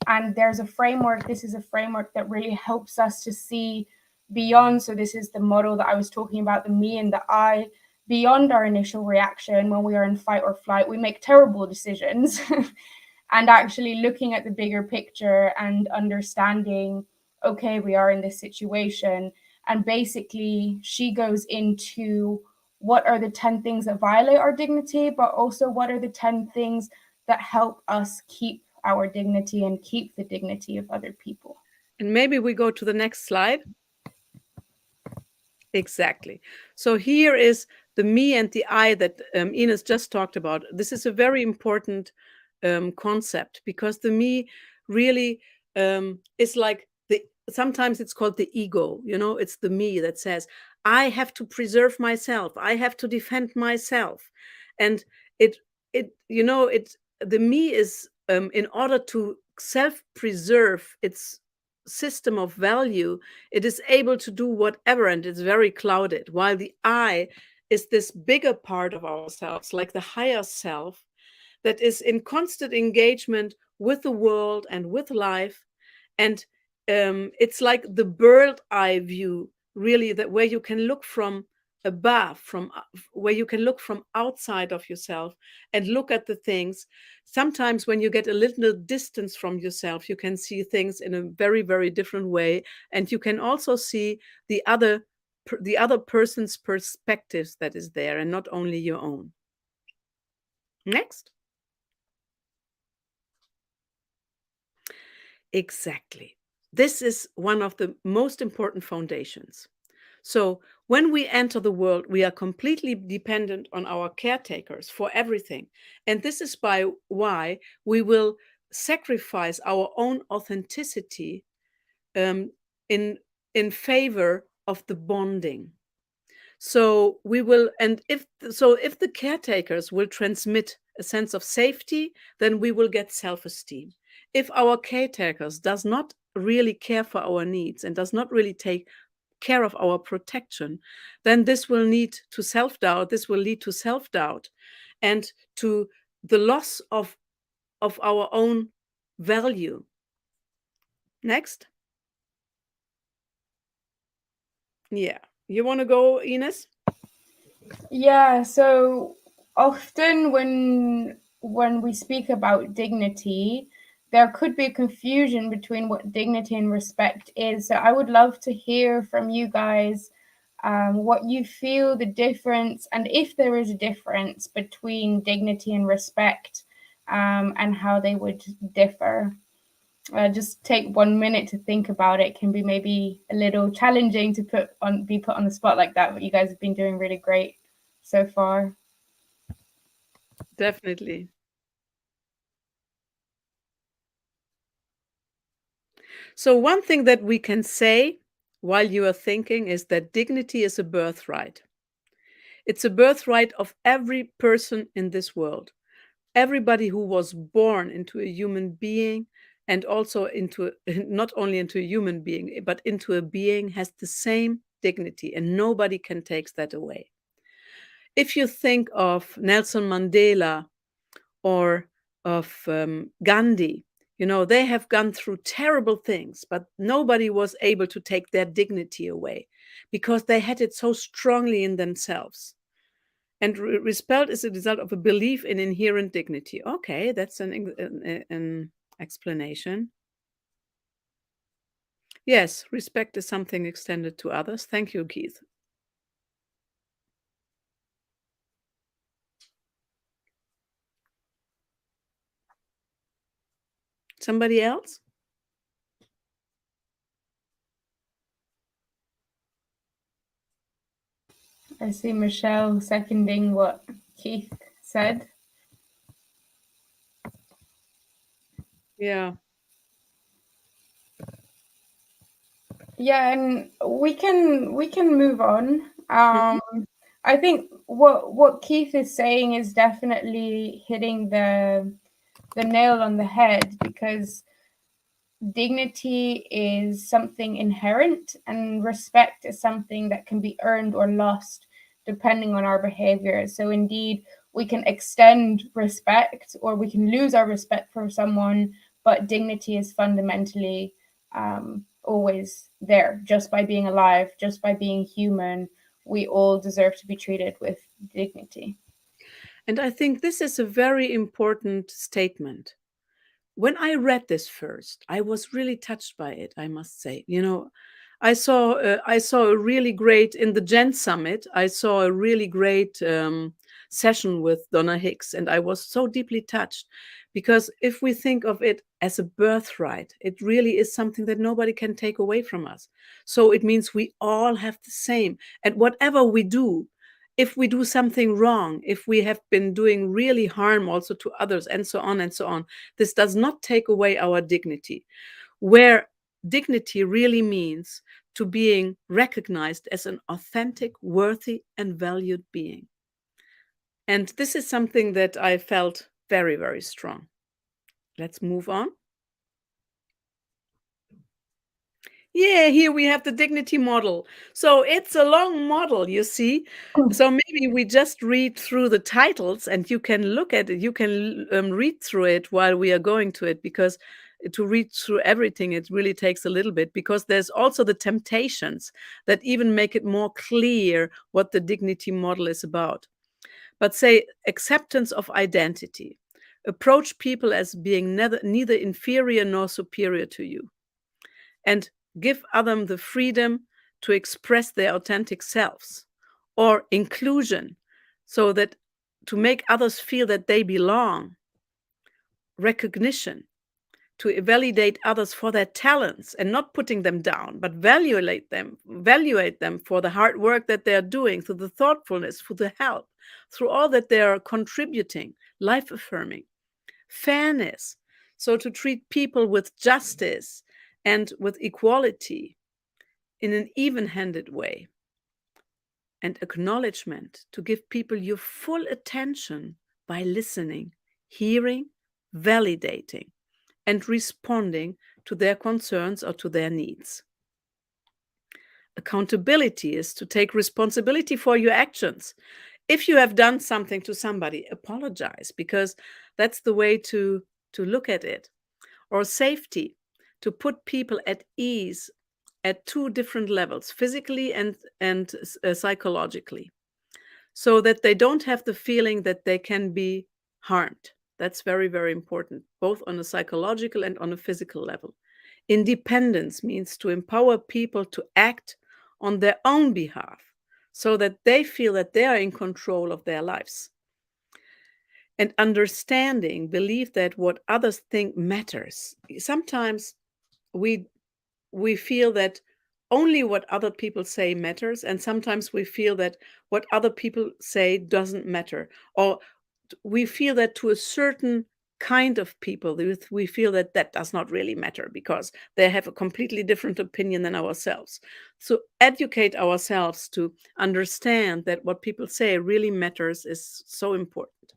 And there's a framework. This is a framework that really helps us to see beyond. So, this is the model that I was talking about, the me and the I, beyond our initial reaction when we are in fight or flight. We make terrible decisions. And actually looking at the bigger picture and understanding, okay, we are in this situation. And basically, she goes into what are the 10 things that violate our dignity, but also what are the 10 things that help us keep our dignity and keep the dignity of other people. And maybe we go to the next slide. Exactly. So here is the me and the I that Ines just talked about. This is a very important concept, because the me really is like sometimes it's called the ego. It's the me that says, I have to preserve myself, I have to defend myself. And the me is in order to self-preserve its system of value, it is able to do whatever, and it's very clouded, while the I is this bigger part of ourselves, like the higher self, that is in constant engagement with the world and with life. And it's like the bird eye view, really, that where you can look from above, from where you can look from outside of yourself and look at the things. Sometimes when you get a little distance from yourself, you can see things in a very, very different way, and you can also see the other person's perspectives that is there, and not only your own. Next. Exactly. This is one of the most important foundations. So when we enter the world, we are completely dependent on our caretakers for everything. And this is why we will sacrifice our own authenticity in favor of the bonding. So we will, and if the caretakers will transmit a sense of safety, then we will get self-esteem. If our caretakers does not really care for our needs and does not really take care of our protection, then this will lead to self-doubt. This will lead to self-doubt and to the loss of our own value. Next. Yeah. You want to go, Ines? Yeah, so often when we speak about dignity, there could be confusion between what dignity and respect is. So I would love to hear from you guys what you feel the difference, and if there is a difference between dignity and respect, and how they would differ. Just take 1 minute to think about it. Can be maybe a little challenging to be put on the spot like that, but you guys have been doing really great so far. Definitely. So one thing that we can say while you are thinking is that dignity is a birthright. It's a birthright of every person in this world. Everybody who was born into a human being, and also not only into a human being, but into a being, has the same dignity, and nobody can take that away. If you think of Nelson Mandela or of Gandhi, they have gone through terrible things, but nobody was able to take their dignity away because they had it so strongly in themselves. And respect is a result of a belief in inherent dignity. Okay, that's an explanation. Yes, respect is something extended to others. Thank you, Keith. Somebody else? I see Michelle seconding what Keith said. Yeah. Yeah, and we can move on. I think what Keith is saying is definitely hitting the nail on the head, because dignity is something inherent and respect is something that can be earned or lost depending on our behavior. So indeed, we can extend respect or we can lose our respect for someone, but dignity is fundamentally always there. Just by being alive, just by being human, we all deserve to be treated with dignity. And I think this is a very important statement. When I read this first, I was really touched by it, I must say. I saw a really great in the Gen Summit. I saw a really great session with Donna Hicks, and I was so deeply touched, because if we think of it as a birthright, it really is something that nobody can take away from us. So it means we all have the same, and whatever we do, if we do something wrong, if we have been doing really harm also to others, and so on and so on, this does not take away our dignity. Where dignity really means to being recognized as an authentic, worthy, and valued being. And this is something that I felt very, very strong. Let's move on. Yeah, here we have the dignity model. So it's a long model, you see. So maybe we just read through the titles and you can look at it. You can read through it while we are going to it, because to read through everything, it really takes a little bit, because there's also the temptations that even make it more clear what the dignity model is about. But say acceptance of identity. Approach people as being neither inferior nor superior to you. And give others the freedom to express their authentic selves. Or inclusion, so that to make others feel that they belong. Recognition, to validate others for their talents and not putting them down, but evaluate them for the hard work that they are doing, through the thoughtfulness, through the help, through all that they are contributing, life affirming. Fairness, so to treat people with justice and with equality in an even-handed way. And acknowledgement, to give people your full attention by listening, hearing, validating, and responding to their concerns or to their needs. Accountability is to take responsibility for your actions. If you have done something to somebody, apologize, because that's the way to look at it. Or safety, to put people at ease at two different levels, physically and psychologically, so that they don't have the feeling that they can be harmed. That's very, very important, both on a psychological and on a physical level. Independence means to empower people to act on their own behalf, so that they feel that they are in control of their lives. And understanding, believe that what others think matters. Sometimes we feel that only what other people say matters, and sometimes we feel that what other people say doesn't matter, or we feel that to a certain kind of people, we feel that that does not really matter because they have a completely different opinion than ourselves. So educate ourselves to understand that what people say really matters is so important.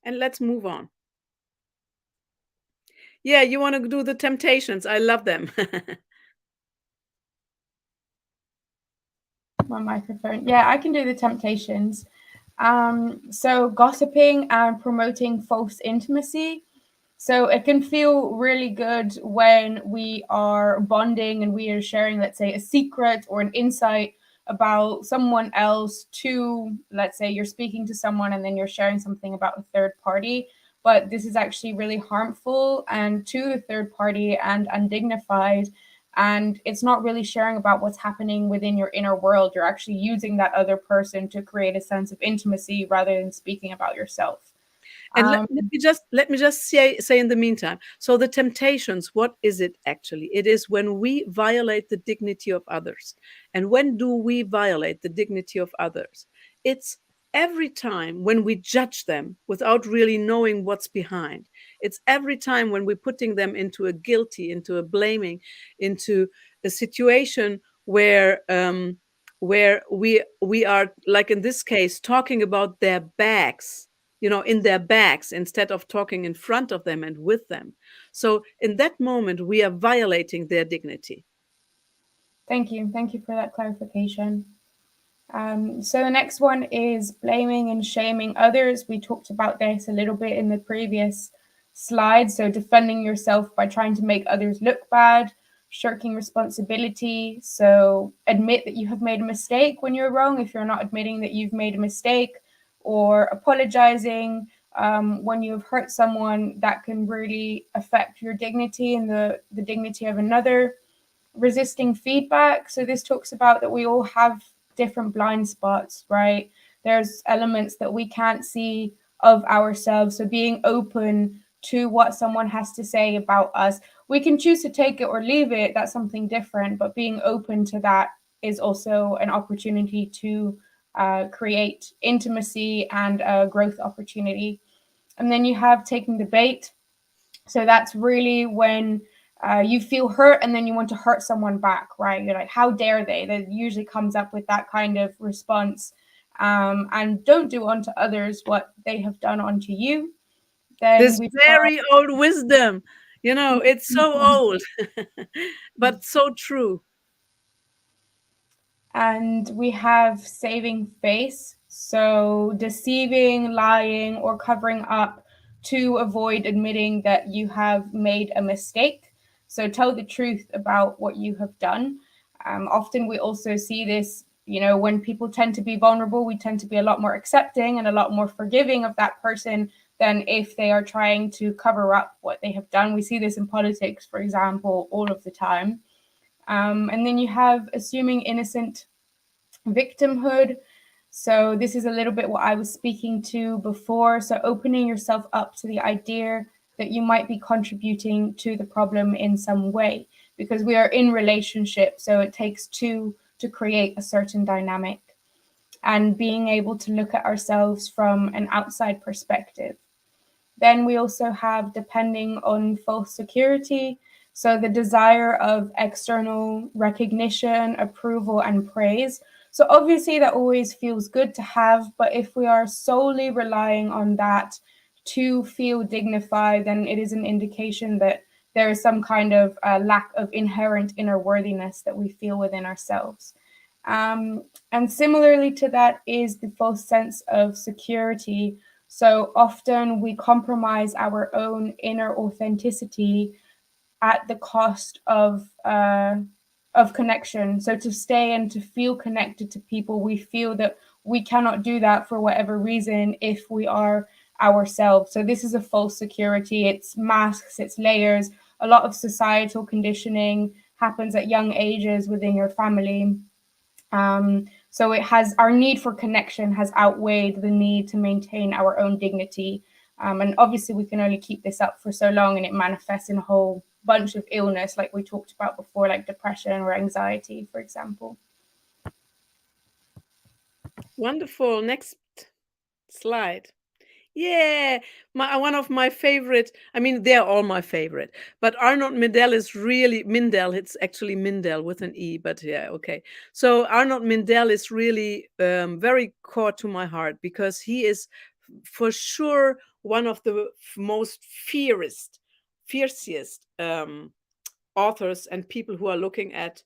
And let's move on. Yeah, you want to do the temptations. I love them. My microphone. Yeah, I can do the temptations. So gossiping and promoting false intimacy. So it can feel really good when we are bonding and we are sharing, let's say, a secret or an insight about someone else to, let's say, you're speaking to someone and then you're sharing something about a third party. But this is actually really harmful and to the third party and undignified. And it's not really sharing about what's happening within your inner world. You're actually using that other person to create a sense of intimacy rather than speaking about yourself. And let me just say in the meantime, so the temptations, what is it actually? It is when we violate the dignity of others. And when do we violate the dignity of others? it's every time when we judge them without really knowing what's behind. It's every time when we're putting them into a guilty, into a blaming, into a situation where we are, like in this case, talking about their bags, in their bags, instead of talking in front of them and with them. So in that moment, we are violating their dignity. Thank you. Thank you for that clarification. So the next one is blaming and shaming others. We talked about this a little bit in the previous slide. So defending yourself by trying to make others look bad, shirking responsibility. So admit that you have made a mistake when you're wrong if you're not admitting that you've made a mistake, or apologizing when you've hurt someone. That can really affect your dignity and the dignity of another. Resisting feedback. So this talks about that we all have different blind spots, right? There's elements that we can't see of ourselves. So being open to what someone has to say about us. We can choose to take it or leave it. That's something different. But being open to that is also an opportunity to create intimacy and a growth opportunity. And then you have taking the bait. So that's really when you feel hurt and then you want to hurt someone back, right? You're like, how dare they? That usually comes up with that kind of response. And don't do unto others what they have done unto you. Then this very old wisdom, it's so old, but so true. And we have saving face. So deceiving, lying, or covering up to avoid admitting that you have made a mistake. So tell the truth about what you have done. Often we also see this, when people tend to be vulnerable, we tend to be a lot more accepting and a lot more forgiving of that person than if they are trying to cover up what they have done. We see this in politics, for example, all of the time. And then you have assuming innocent victimhood. So this is a little bit what I was speaking to before. So opening yourself up to the idea that you might be contributing to the problem in some way, because we are in relationship. So it takes two to create a certain dynamic, and being able to look at ourselves from an outside perspective. Then we also have depending on false security. So the desire of external recognition, approval, and praise. So obviously that always feels good to have, but if we are solely relying on that to feel dignified, then it is an indication that there is some kind of lack of inherent inner worthiness that we feel within ourselves. And similarly to that is the false sense of security. So often we compromise our own inner authenticity at the cost of connection. So to stay and to feel connected to people, we feel that we cannot do that for whatever reason if we are ourselves. So this is a false security. It's masks, it's layers. A lot of societal conditioning happens at young ages within your family. So it has, our need for connection has outweighed the need to maintain our own dignity. And obviously we can only keep this up for so long, and it manifests in a whole bunch of illness, like we talked about before, like depression or anxiety, for example. Wonderful. Next slide. Yeah, one of my favorite. I mean, they're all my favorite. But Arnold Mindell is really Mindell. It's actually Mindell with an E. But yeah, okay. So Arnold Mindell is really very core to my heart, because he is for sure one of the most fiercest authors and people who are looking at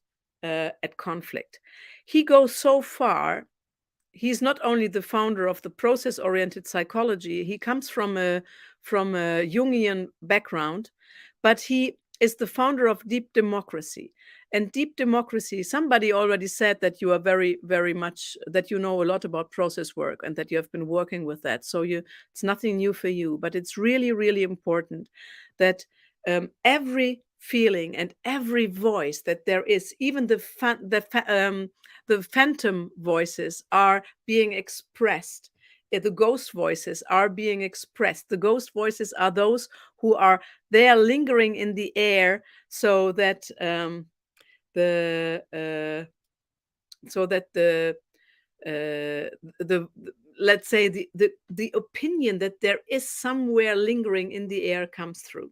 conflict. He goes so far. He's not only the founder of the process-oriented psychology, he comes from a Jungian background, but he is the founder of deep democracy. And deep democracy, somebody already said that you are very, very much, that you know a lot about process work and that you have been working with that. So it's nothing new for you, but it's really, really important that every feeling and every voice that there is, even the phantom voices are being expressed. The ghost voices are being expressed. The ghost voices are those who are there lingering in the air, so that the let's say the opinion that there is somewhere lingering in the air comes through.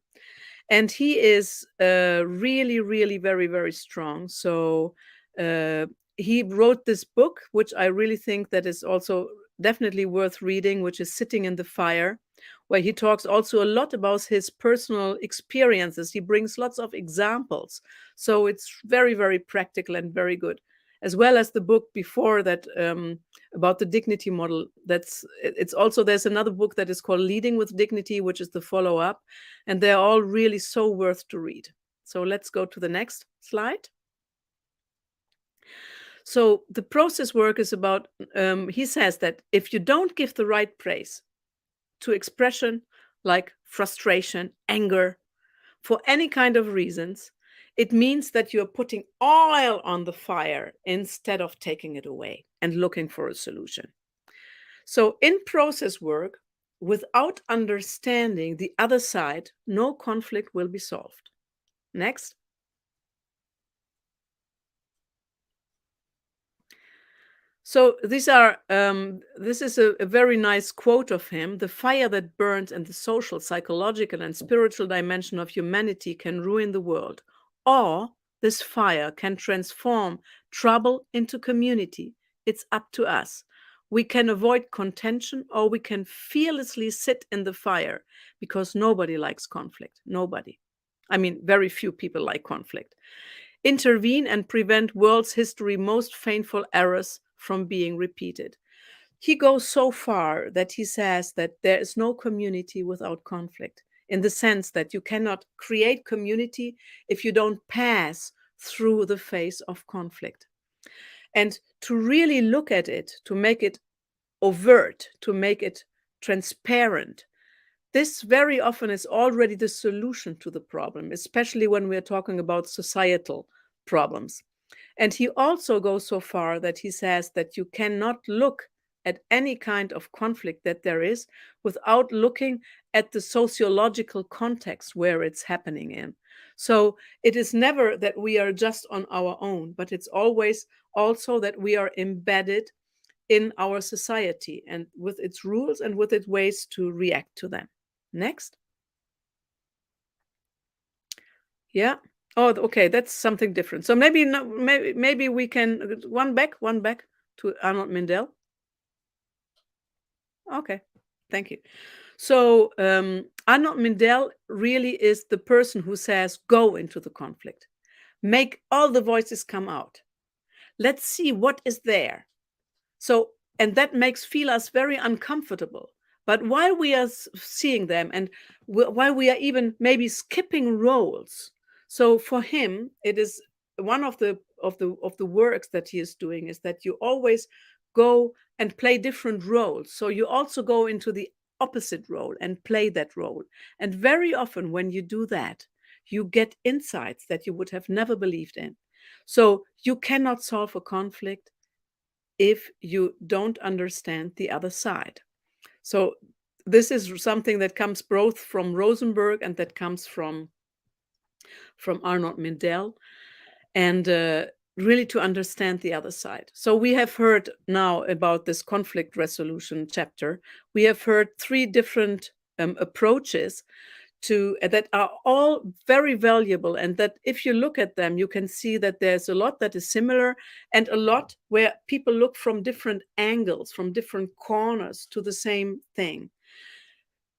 And he is really, really very, very strong. So he wrote this book, which I really think that is also definitely worth reading, which is Sitting in the Fire, where he talks also a lot about his personal experiences. He brings lots of examples. So it's very, very practical and very good, as well as the book before that about the dignity model. It's also, there's another book that is called Leading with Dignity, which is the follow-up, and they're all really so worth to read. So let's go to the next slide. So the process work is about, he says that if you don't give the right praise to expression like frustration, anger, for any kind of reasons, it means that you're putting oil on the fire instead of taking it away and looking for a solution. So in process work, without understanding the other side, no conflict will be solved. Next. So this is a very nice quote of him. The fire that burns in the social, psychological, and spiritual dimension of humanity can ruin the world. Or this fire can transform trouble into community. It's up to us. We can avoid contention, or we can fearlessly sit in the fire, because nobody likes conflict. Nobody. I mean, very few people like conflict. Intervene and prevent world's history most painful errors from being repeated. He goes so far that he says that there is no community without conflict, in the sense that you cannot create community if you don't pass through the phase of conflict. And to really look at it, to make it overt, to make it transparent, this very often is already the solution to the problem, especially when we're talking about societal problems. And he also goes so far that he says that you cannot look at any kind of conflict that there is without looking at the sociological context where it's happening in. So it is never that we are just on our own, but it's always also that we are embedded in our society and with its rules and with its ways to react to them. Next. Yeah. Oh, okay, that's something different. So maybe we can one back to Arnold Mindell. Okay, thank you. So Arnold Mindell really is the person who says, go into the conflict, make all the voices come out. Let's see what is there. So, and that makes us very uncomfortable. But while we are seeing them, and while we are even maybe skipping roles. So for him, it is one of the works that he is doing is that you always go and play different roles. So you also go into the opposite role and play that role. And very often when you do that, you get insights that you would have never believed in. So you cannot solve a conflict if you don't understand the other side. So this is something that comes both from Rosenberg and that comes from Arnold Mindell, and really to understand the other side. So we have heard now about this conflict resolution chapter. We have heard 3 different approaches that are all very valuable, and that if you look at them, you can see that there's a lot that is similar and a lot where people look from different angles, from different corners to the same thing.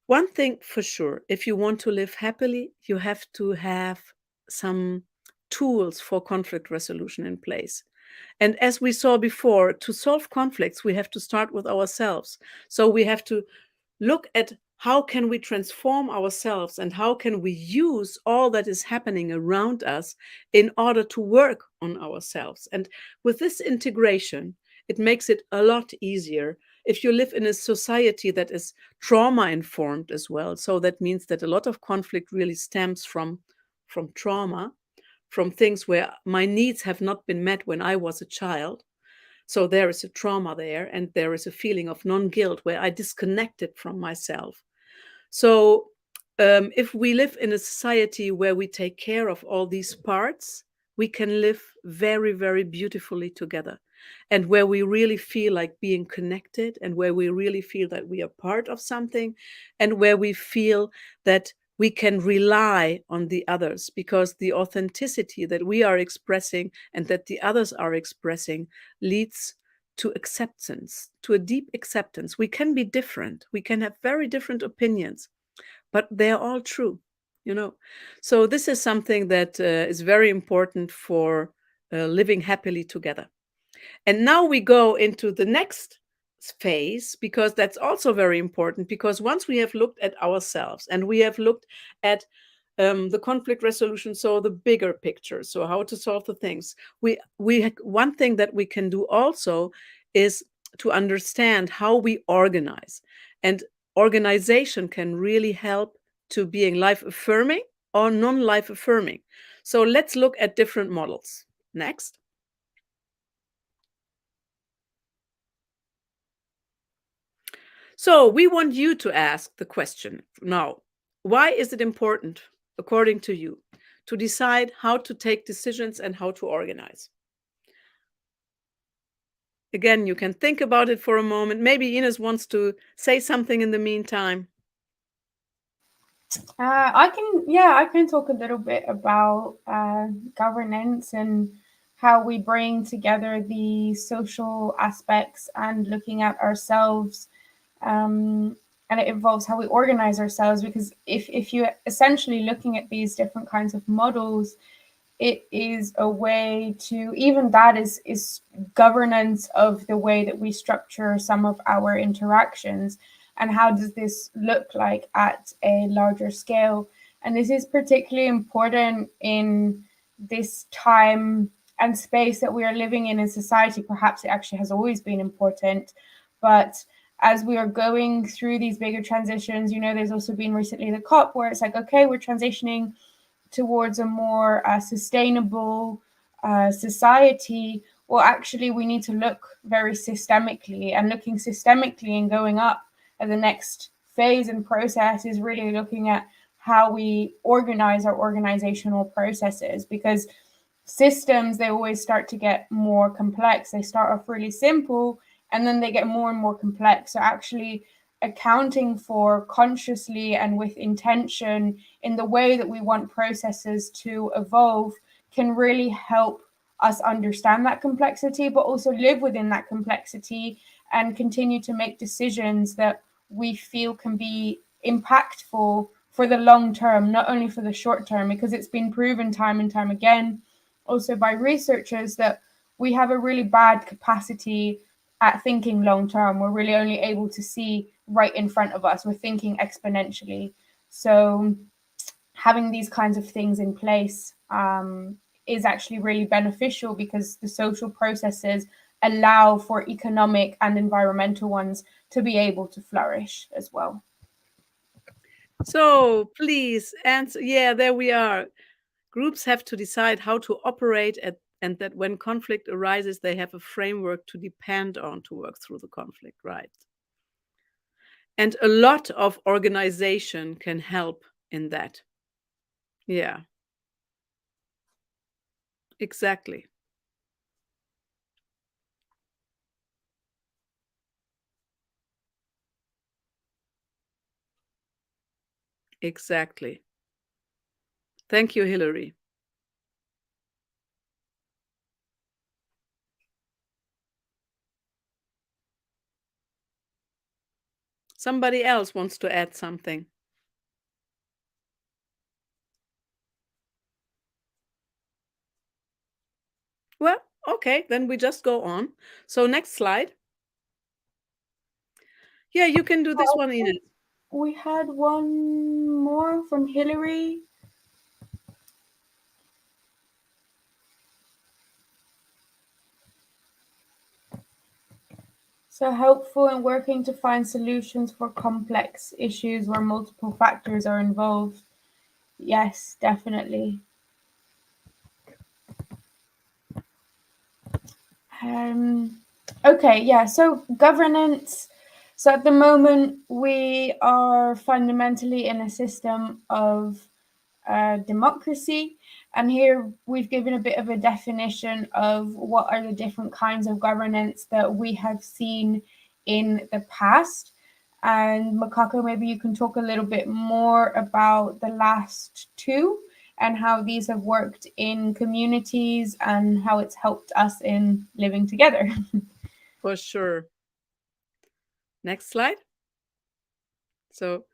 One thing for sure, if you want to live happily, you have to have some tools for conflict resolution in place. And as we saw before, to solve conflicts, we have to start with ourselves. So we have to look at how can we transform ourselves and how can we use all that is happening around us in order to work on ourselves. And with this integration, it makes it a lot easier if you live in a society that is trauma informed as well. So that means that a lot of conflict really stems from trauma, from things where my needs have not been met when I was a child. So there is a trauma there, and there is a feeling of non-guilt where I disconnected from myself. So if we live in a society where we take care of all these parts, we can live very, very beautifully together. and where we really feel like being connected, and where we really feel that we are part of something, and where we feel that we can rely on the others, because the authenticity that we are expressing and that the others are expressing leads to acceptance, to a deep acceptance. We can be different. We can have very different opinions, but they're all true, you know. So this is something that is very important for living happily together. And now we go into the next phase, because that's also very important, because once we have looked at ourselves and we have looked at the conflict resolution, so the bigger picture, so how to solve the things, one thing that we can do also is to understand how we organize. And organization can really help to being life affirming or non-life affirming. So let's look at different models. Next. So we want you to ask the question now: why is it important, according to you, to decide how to take decisions and how to organize? Again, you can think about it for a moment. Maybe Ines wants to say something in the meantime. I can talk a little bit about governance and how we bring together the social aspects and looking at ourselves. And it involves how we organize ourselves, because if you're essentially looking at these different kinds of models, it is a way to, even that is governance of the way that we structure some of our interactions. And how does this look like at a larger scale? And this is particularly important in this time and space that we are living in society. Perhaps it actually has always been important, but as we are going through these bigger transitions, there's also been recently the COP, where it's like, okay, we're transitioning towards a more sustainable society. Well, actually, we need to look very systemically, and looking systemically and going up at the next phase and process is really looking at how we organize our organizational processes, because systems, they always start to get more complex. They start off really simple and then they get more and more complex. So actually accounting for consciously and with intention in the way that we want processes to evolve can really help us understand that complexity, but also live within that complexity and continue to make decisions that we feel can be impactful for the long term, not only for the short term, because it's been proven time and time again, also by researchers, that we have a really bad capacity at thinking long term. We're really only able to see right in front of us. We're thinking exponentially. So having these kinds of things in place is actually really beneficial, because the social processes allow for economic and environmental ones to be able to flourish as well. So please answer. Yeah, there we are. Groups have to decide how to operate and that when conflict arises, they have a framework to depend on to work through the conflict, right? And a lot of organization can help in that. Yeah. Exactly. Exactly. Thank you, Hillary. Somebody else wants to add something. Well, okay, then we just go on. So next slide. Yeah, you can do this one, Ines. We had one more from Hillary. So helpful in working to find solutions for complex issues where multiple factors are involved. Yes, definitely. Okay, yeah, so governance. So at the moment, we are fundamentally in a system of democracy. And here we've given a bit of a definition of what are the different kinds of governance that we have seen in the past. And Macaco, maybe you can talk a little bit more about the last two and how these have worked in communities and how it's helped us in living together. For sure. Next slide. So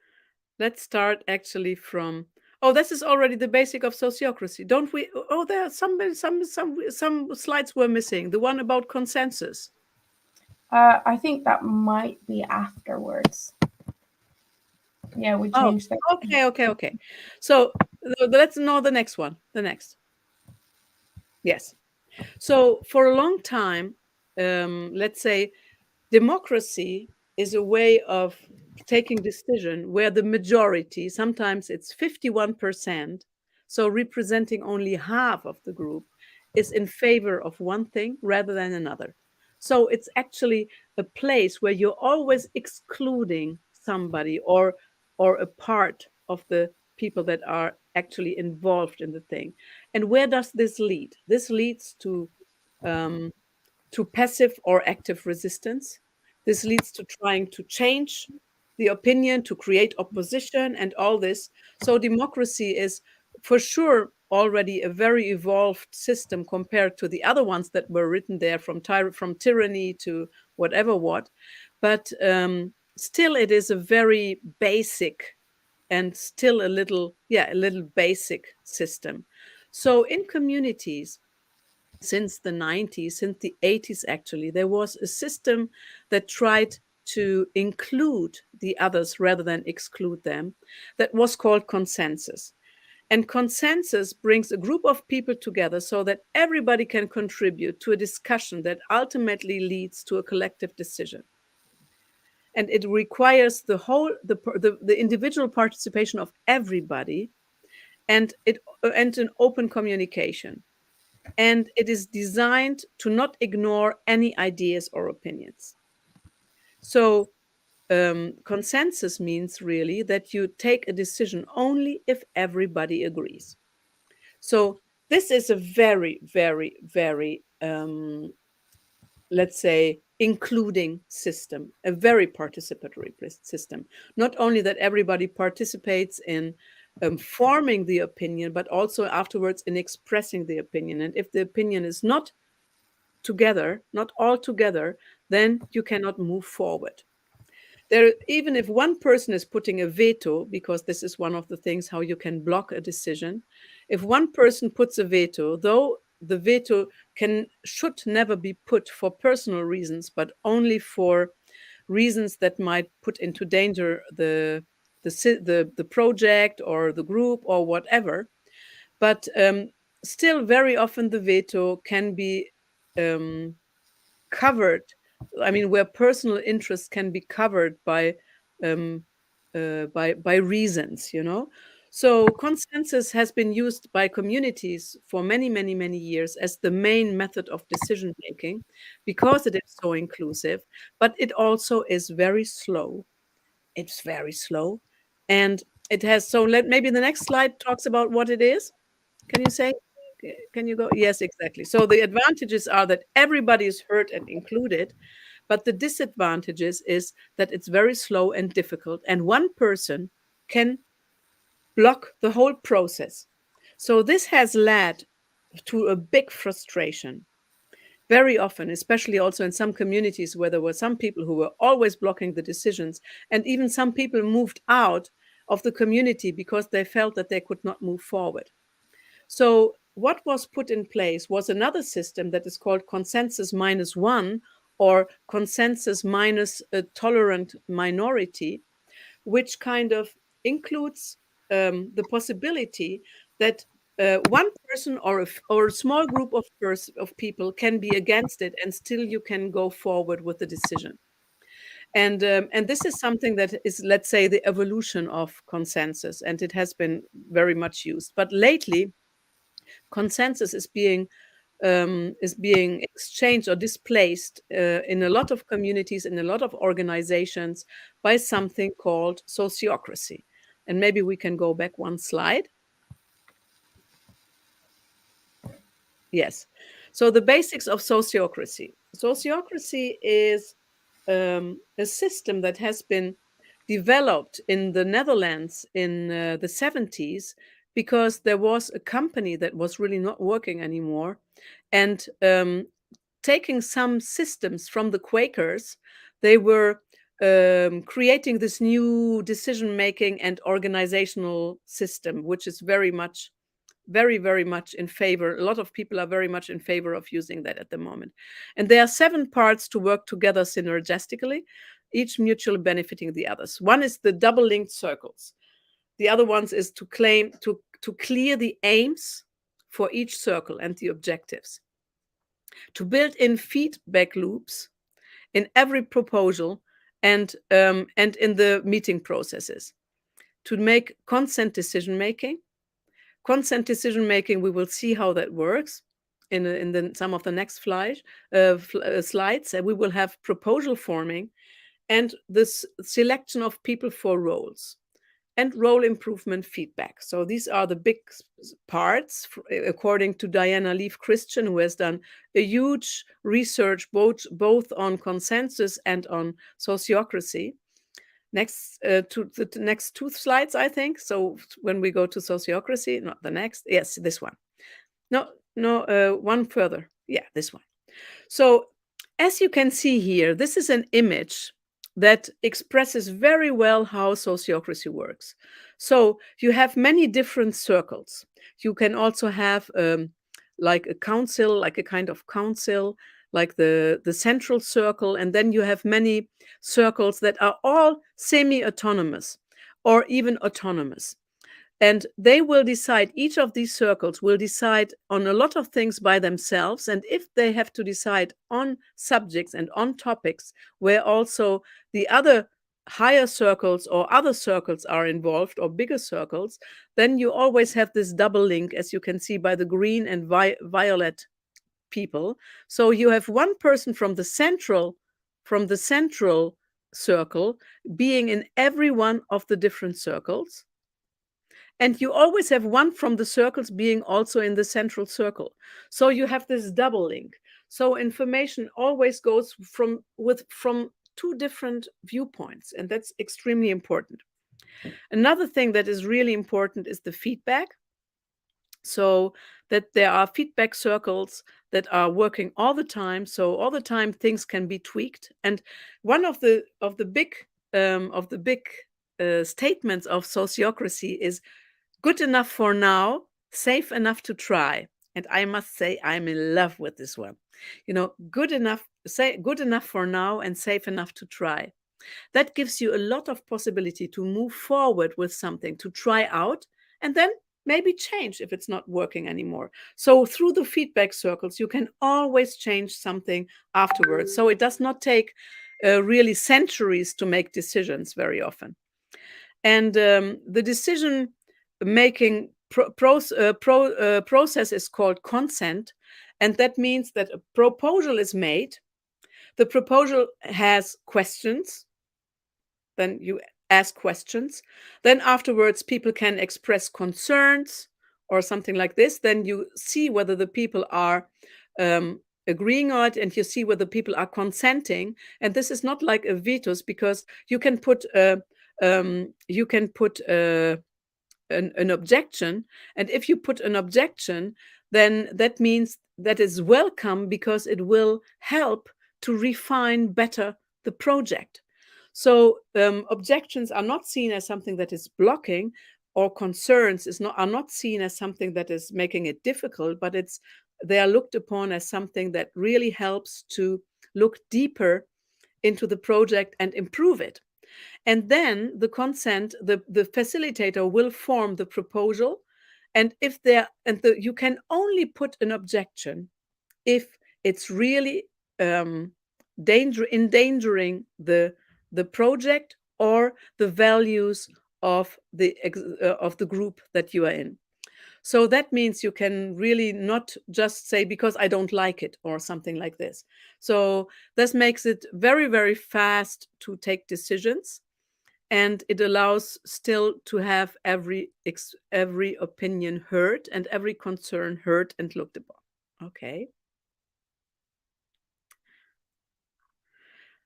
let's start actually from, oh, this is already the basic of sociocracy, don't we? Oh, there are some slides were missing. The one about consensus. I think that might be afterwards. Yeah, we changed that. Okay. So let's know the next one. The next. Yes. So for a long time, let's say democracy is a way of taking decision where the majority, sometimes it's 51%, so representing only half of the group, is in favor of one thing rather than another. So it's actually a place where you're always excluding somebody or a part of the people that are actually involved in the thing. And where does this lead? This leads to passive or active resistance. This leads to trying to change the opinion, to create opposition, and all this. So democracy is for sure already a very evolved system compared to the other ones that were written there, from tyranny to whatever what. But still, it is a very basic and still a little basic system. So in communities, since the 90s, since the 80s, actually, there was a system that tried to include the others rather than exclude them, that was called consensus. And consensus brings a group of people together so that everybody can contribute to a discussion that ultimately leads to a collective decision. And it requires the individual participation of everybody, and an open communication. And it is designed to not ignore any ideas or opinions. So consensus means really that you take a decision only if everybody agrees. So this is a very, very, very, let's say, including system, a very participatory system. Not only that everybody participates in forming the opinion, but also afterwards in expressing the opinion. And if the opinion is not together, not all together, then you cannot move forward. There, even if one person is putting a veto, because this is one of the things how you can block a decision, if one person puts a veto, though the veto should never be put for personal reasons, but only for reasons that might put into danger the project or the group or whatever. But still, very often the veto can be covered. I mean, where personal interests can be covered by reasons, you know. So consensus has been used by communities for many, many, many years as the main method of decision making, because it is so inclusive, but it also is very slow. It's very slow. And it has, so maybe the next slide talks about what it is. Can you say? Can you go? Yes, exactly. So the advantages are that everybody is heard and included, but the disadvantages is that it's very slow and difficult, and one person can block the whole process. So this has led to a big frustration. Very often, especially also in some communities where there were some people who were always blocking the decisions, and even some people moved out of the community because they felt that they could not move forward. So what was put in place was another system that is called consensus minus one, or consensus minus a tolerant minority, which kind of includes the possibility that one person or a small group of people can be against it, and still you can go forward with the decision. And this is something that is, let's say, the evolution of consensus, and it has been very much used. But lately, consensus is being exchanged or displaced in a lot of communities, in a lot of organizations, by something called sociocracy. And maybe we can go back one slide. Yes. So the basics of sociocracy. Sociocracy is a system that has been developed in the Netherlands in the 70s because there was a company that was really not working anymore. And taking some systems from the Quakers, they were creating this new decision making and organizational system, which is very much very much in favor. A lot of people are very much in favor of using that at the moment. And there are 7 parts to work together synergistically, each mutually benefiting the others. One is the double linked circles. The other ones is to clear the aims for each circle and the objectives, to build in feedback loops in every proposal and in the meeting processes, to make consent decision making. Consent decision making, we will see how that works in some of the next slides. And we will have proposal forming and this selection of people for roles and role improvement feedback. So these are the big parts, according to Diana Leaf Christian, who has done a huge research both on consensus and on sociocracy. Next to the next 2 slides, I think. So when we go to sociocracy, not the next. Yes, this one. No, one further. Yeah, this one. So as you can see here, this is an image that expresses very well how sociocracy works. So you have many different circles. You can also have like a council, like a kind of council, like the central circle, and then you have many circles that are all semi-autonomous or even autonomous. And they will decide, each of these circles will decide on a lot of things by themselves. And if they have to decide on subjects and on topics where also the other higher circles or other circles are involved, or bigger circles, then you always have this double link, as you can see by the green and violet people. So you have one person from the central circle being in every one of the different circles. And you always have one from the circles being also in the central circle. So you have this double link. So information always goes from 2 different viewpoints, and that's extremely important. Another thing that is really important is the feedback. So that there are feedback circles that are working all the time. So all the time things can be tweaked. And one of the big statements of sociocracy is good enough for now, safe enough to try. And I must say, I'm in love with this one. Good enough for now and safe enough to try. That gives you a lot of possibility to move forward with something, to try out, and then maybe change if it's not working anymore. So through the feedback circles, you can always change something afterwards. So it does not take really centuries to make decisions very often. And the decision making process is called consent. And that means that a proposal is made. The proposal has questions. Then you ask questions. Then afterwards, people can express concerns or something like this. Then you see whether the people are agreeing on it, and you see whether people are consenting. And this is not like a veto, because you can put an objection. And if you put an objection, then that means that is welcome, because it will help to refine better the project. So objections are not seen as something that is blocking, or concerns are not seen as something that is making it difficult, but they are looked upon as something that really helps to look deeper into the project and improve it. And then the facilitator will form the proposal. And you can only put an objection if it's really endangering the project or the values of the group that you are in. So that means you can really not just say, because I don't like it, or something like this. So this makes it very, very fast to take decisions, and it allows still to have every opinion heard and every concern heard and looked upon. Okay.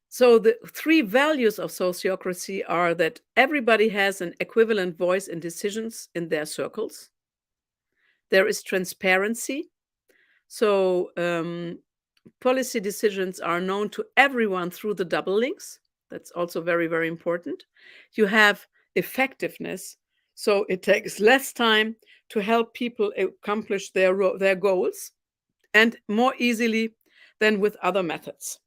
So the three values of sociocracy are that everybody has an equivalent voice in decisions in their circles. There is transparency. So policy decisions are known to everyone through the double links. That's also very, very important. You have effectiveness. So it takes less time to help people accomplish their goals and more easily than with other methods.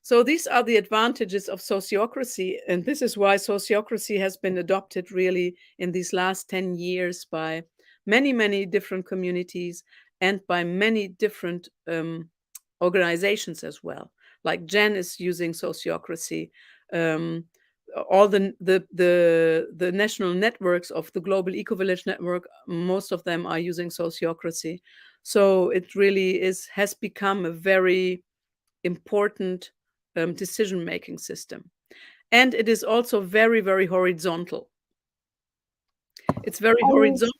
So these are the advantages of sociocracy. And this is why sociocracy has been adopted really in these last 10 years by many, many different communities and by many different organizations as well. Like Jen is using sociocracy. All the national networks of the global ecovillage network, most of them are using sociocracy. So it really has become a very important decision-making system. And it is also very, very horizontal. It's very horizontal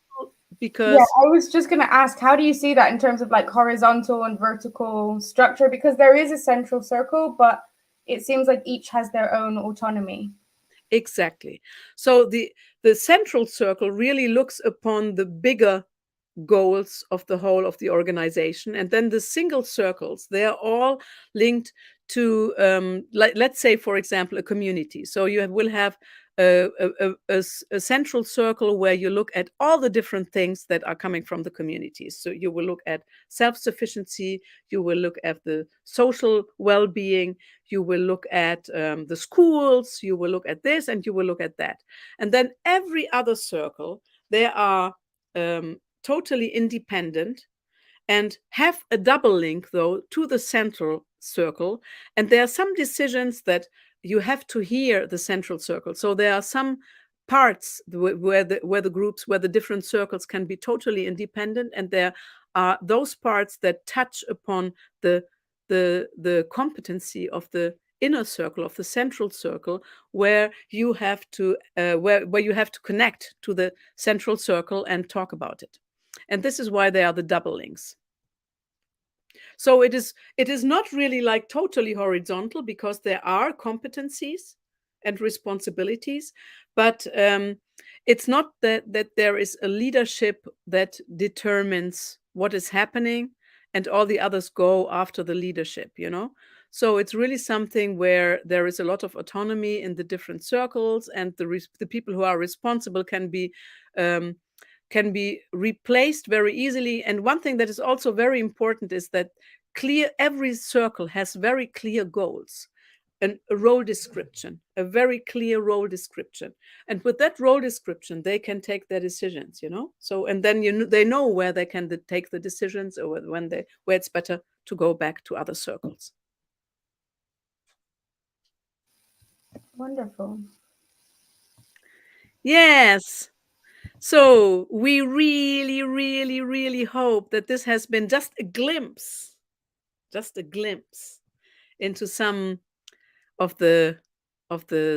because... Yeah, I was just going to ask, how do you see that in terms of like horizontal and vertical structure? Because there is a central circle, but it seems like each has their own autonomy. Exactly. So the central circle really looks upon the bigger goals of the whole of the organization, and then the single circles, they are all linked to let's say, for example, a community. So you will have a central circle where you look at all the different things that are coming from the communities. So you will look at self-sufficiency, you will look at the social well-being, you will look at the schools, you will look at this, and you will look at that. And then every other circle, they are totally independent and have a double link, though, to the central circle. And there are some decisions that you have to hear the central circle. So there are some parts where the different circles can be totally independent, and there are those parts that touch upon the competency of the inner circle, of the central circle, where you have to where you have to connect to the central circle and talk about it. And this is why they are the double links. So it is not really like totally horizontal, because there are competencies and responsibilities, but it's not that there is a leadership that determines what is happening and all the others go after the leadership, you know? So it's really something where there is a lot of autonomy in the different circles, and the people who are responsible can be replaced very easily. And one thing that is also very important is that every circle has very clear goals and a role description, a very clear role description. And with that role description, they can take their decisions, you know? So, and then they know where they can take the decisions, or where it's better to go back to other circles. Wonderful. Yes. So we really, really, really hope that this has been just a glimpse into some of the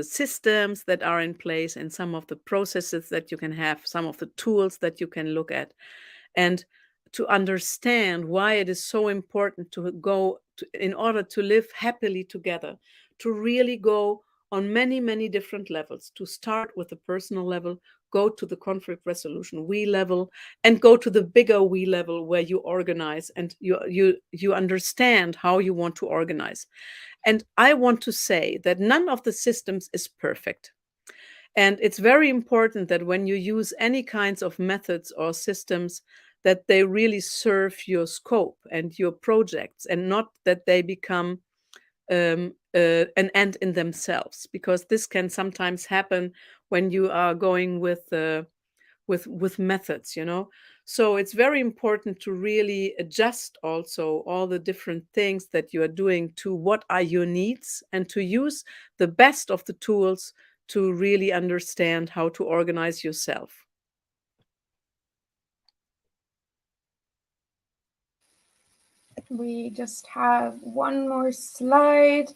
systems that are in place, and some of the processes that you can have, some of the tools that you can look at, and to understand why it is so important to go in order to live happily together, to really go on many, many different levels, to start with the personal level, go to the conflict resolution we level, and go to the bigger we level, where you organize and you understand how you want to organize. And I want to say that none of the systems is perfect. And it's very important that when you use any kinds of methods or systems, that they really serve your scope and your projects, and not that they become an end in themselves, because this can sometimes happen when you are going with methods, you know. So it's very important to really adjust also all the different things that you are doing to what are your needs, and to use the best of the tools to really understand how to organize yourself. We just have one more slide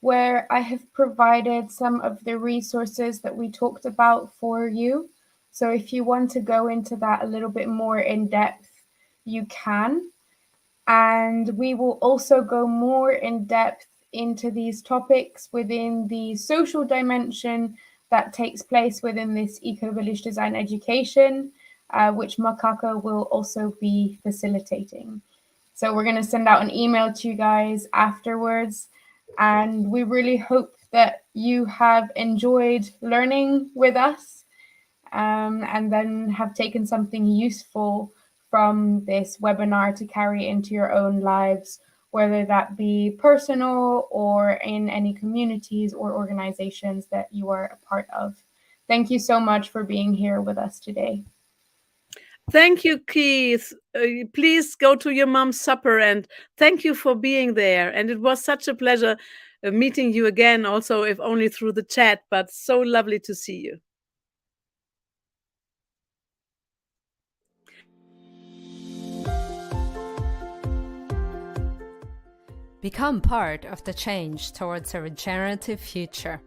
where I have provided some of the resources that we talked about for you. So if you want to go into that a little bit more in depth, you can. And we will also go more in depth into these topics within the social dimension that takes place within this eco-village design education, which Macaco will also be facilitating. So we're going to send out an email to you guys afterwards, and we really hope that you have enjoyed learning with us, and then have taken something useful from this webinar to carry into your own lives, whether that be personal or in any communities or organizations that you are a part of. Thank you so much for being here with us today. Thank you, Keith. Please go to your mom's supper, and thank you for being there. And it was such a pleasure meeting you again, also if only through the chat, but so lovely to see you. Become part of the change towards a regenerative future.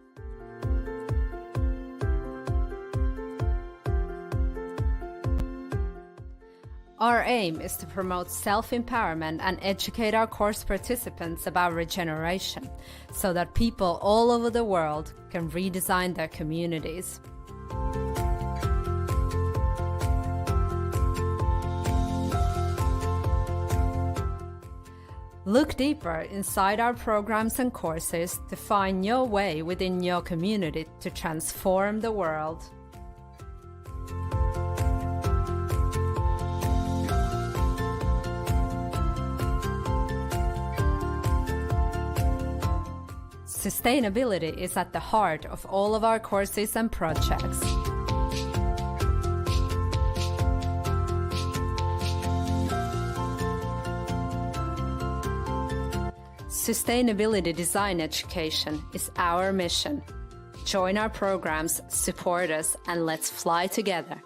Our aim is to promote self-empowerment and educate our course participants about regeneration, so that people all over the world can redesign their communities. Look deeper inside our programs and courses to find your way within your community to transform the world. Sustainability is at the heart of all of our courses and projects. Sustainability design education is our mission. Join our programs, support us, and let's fly together.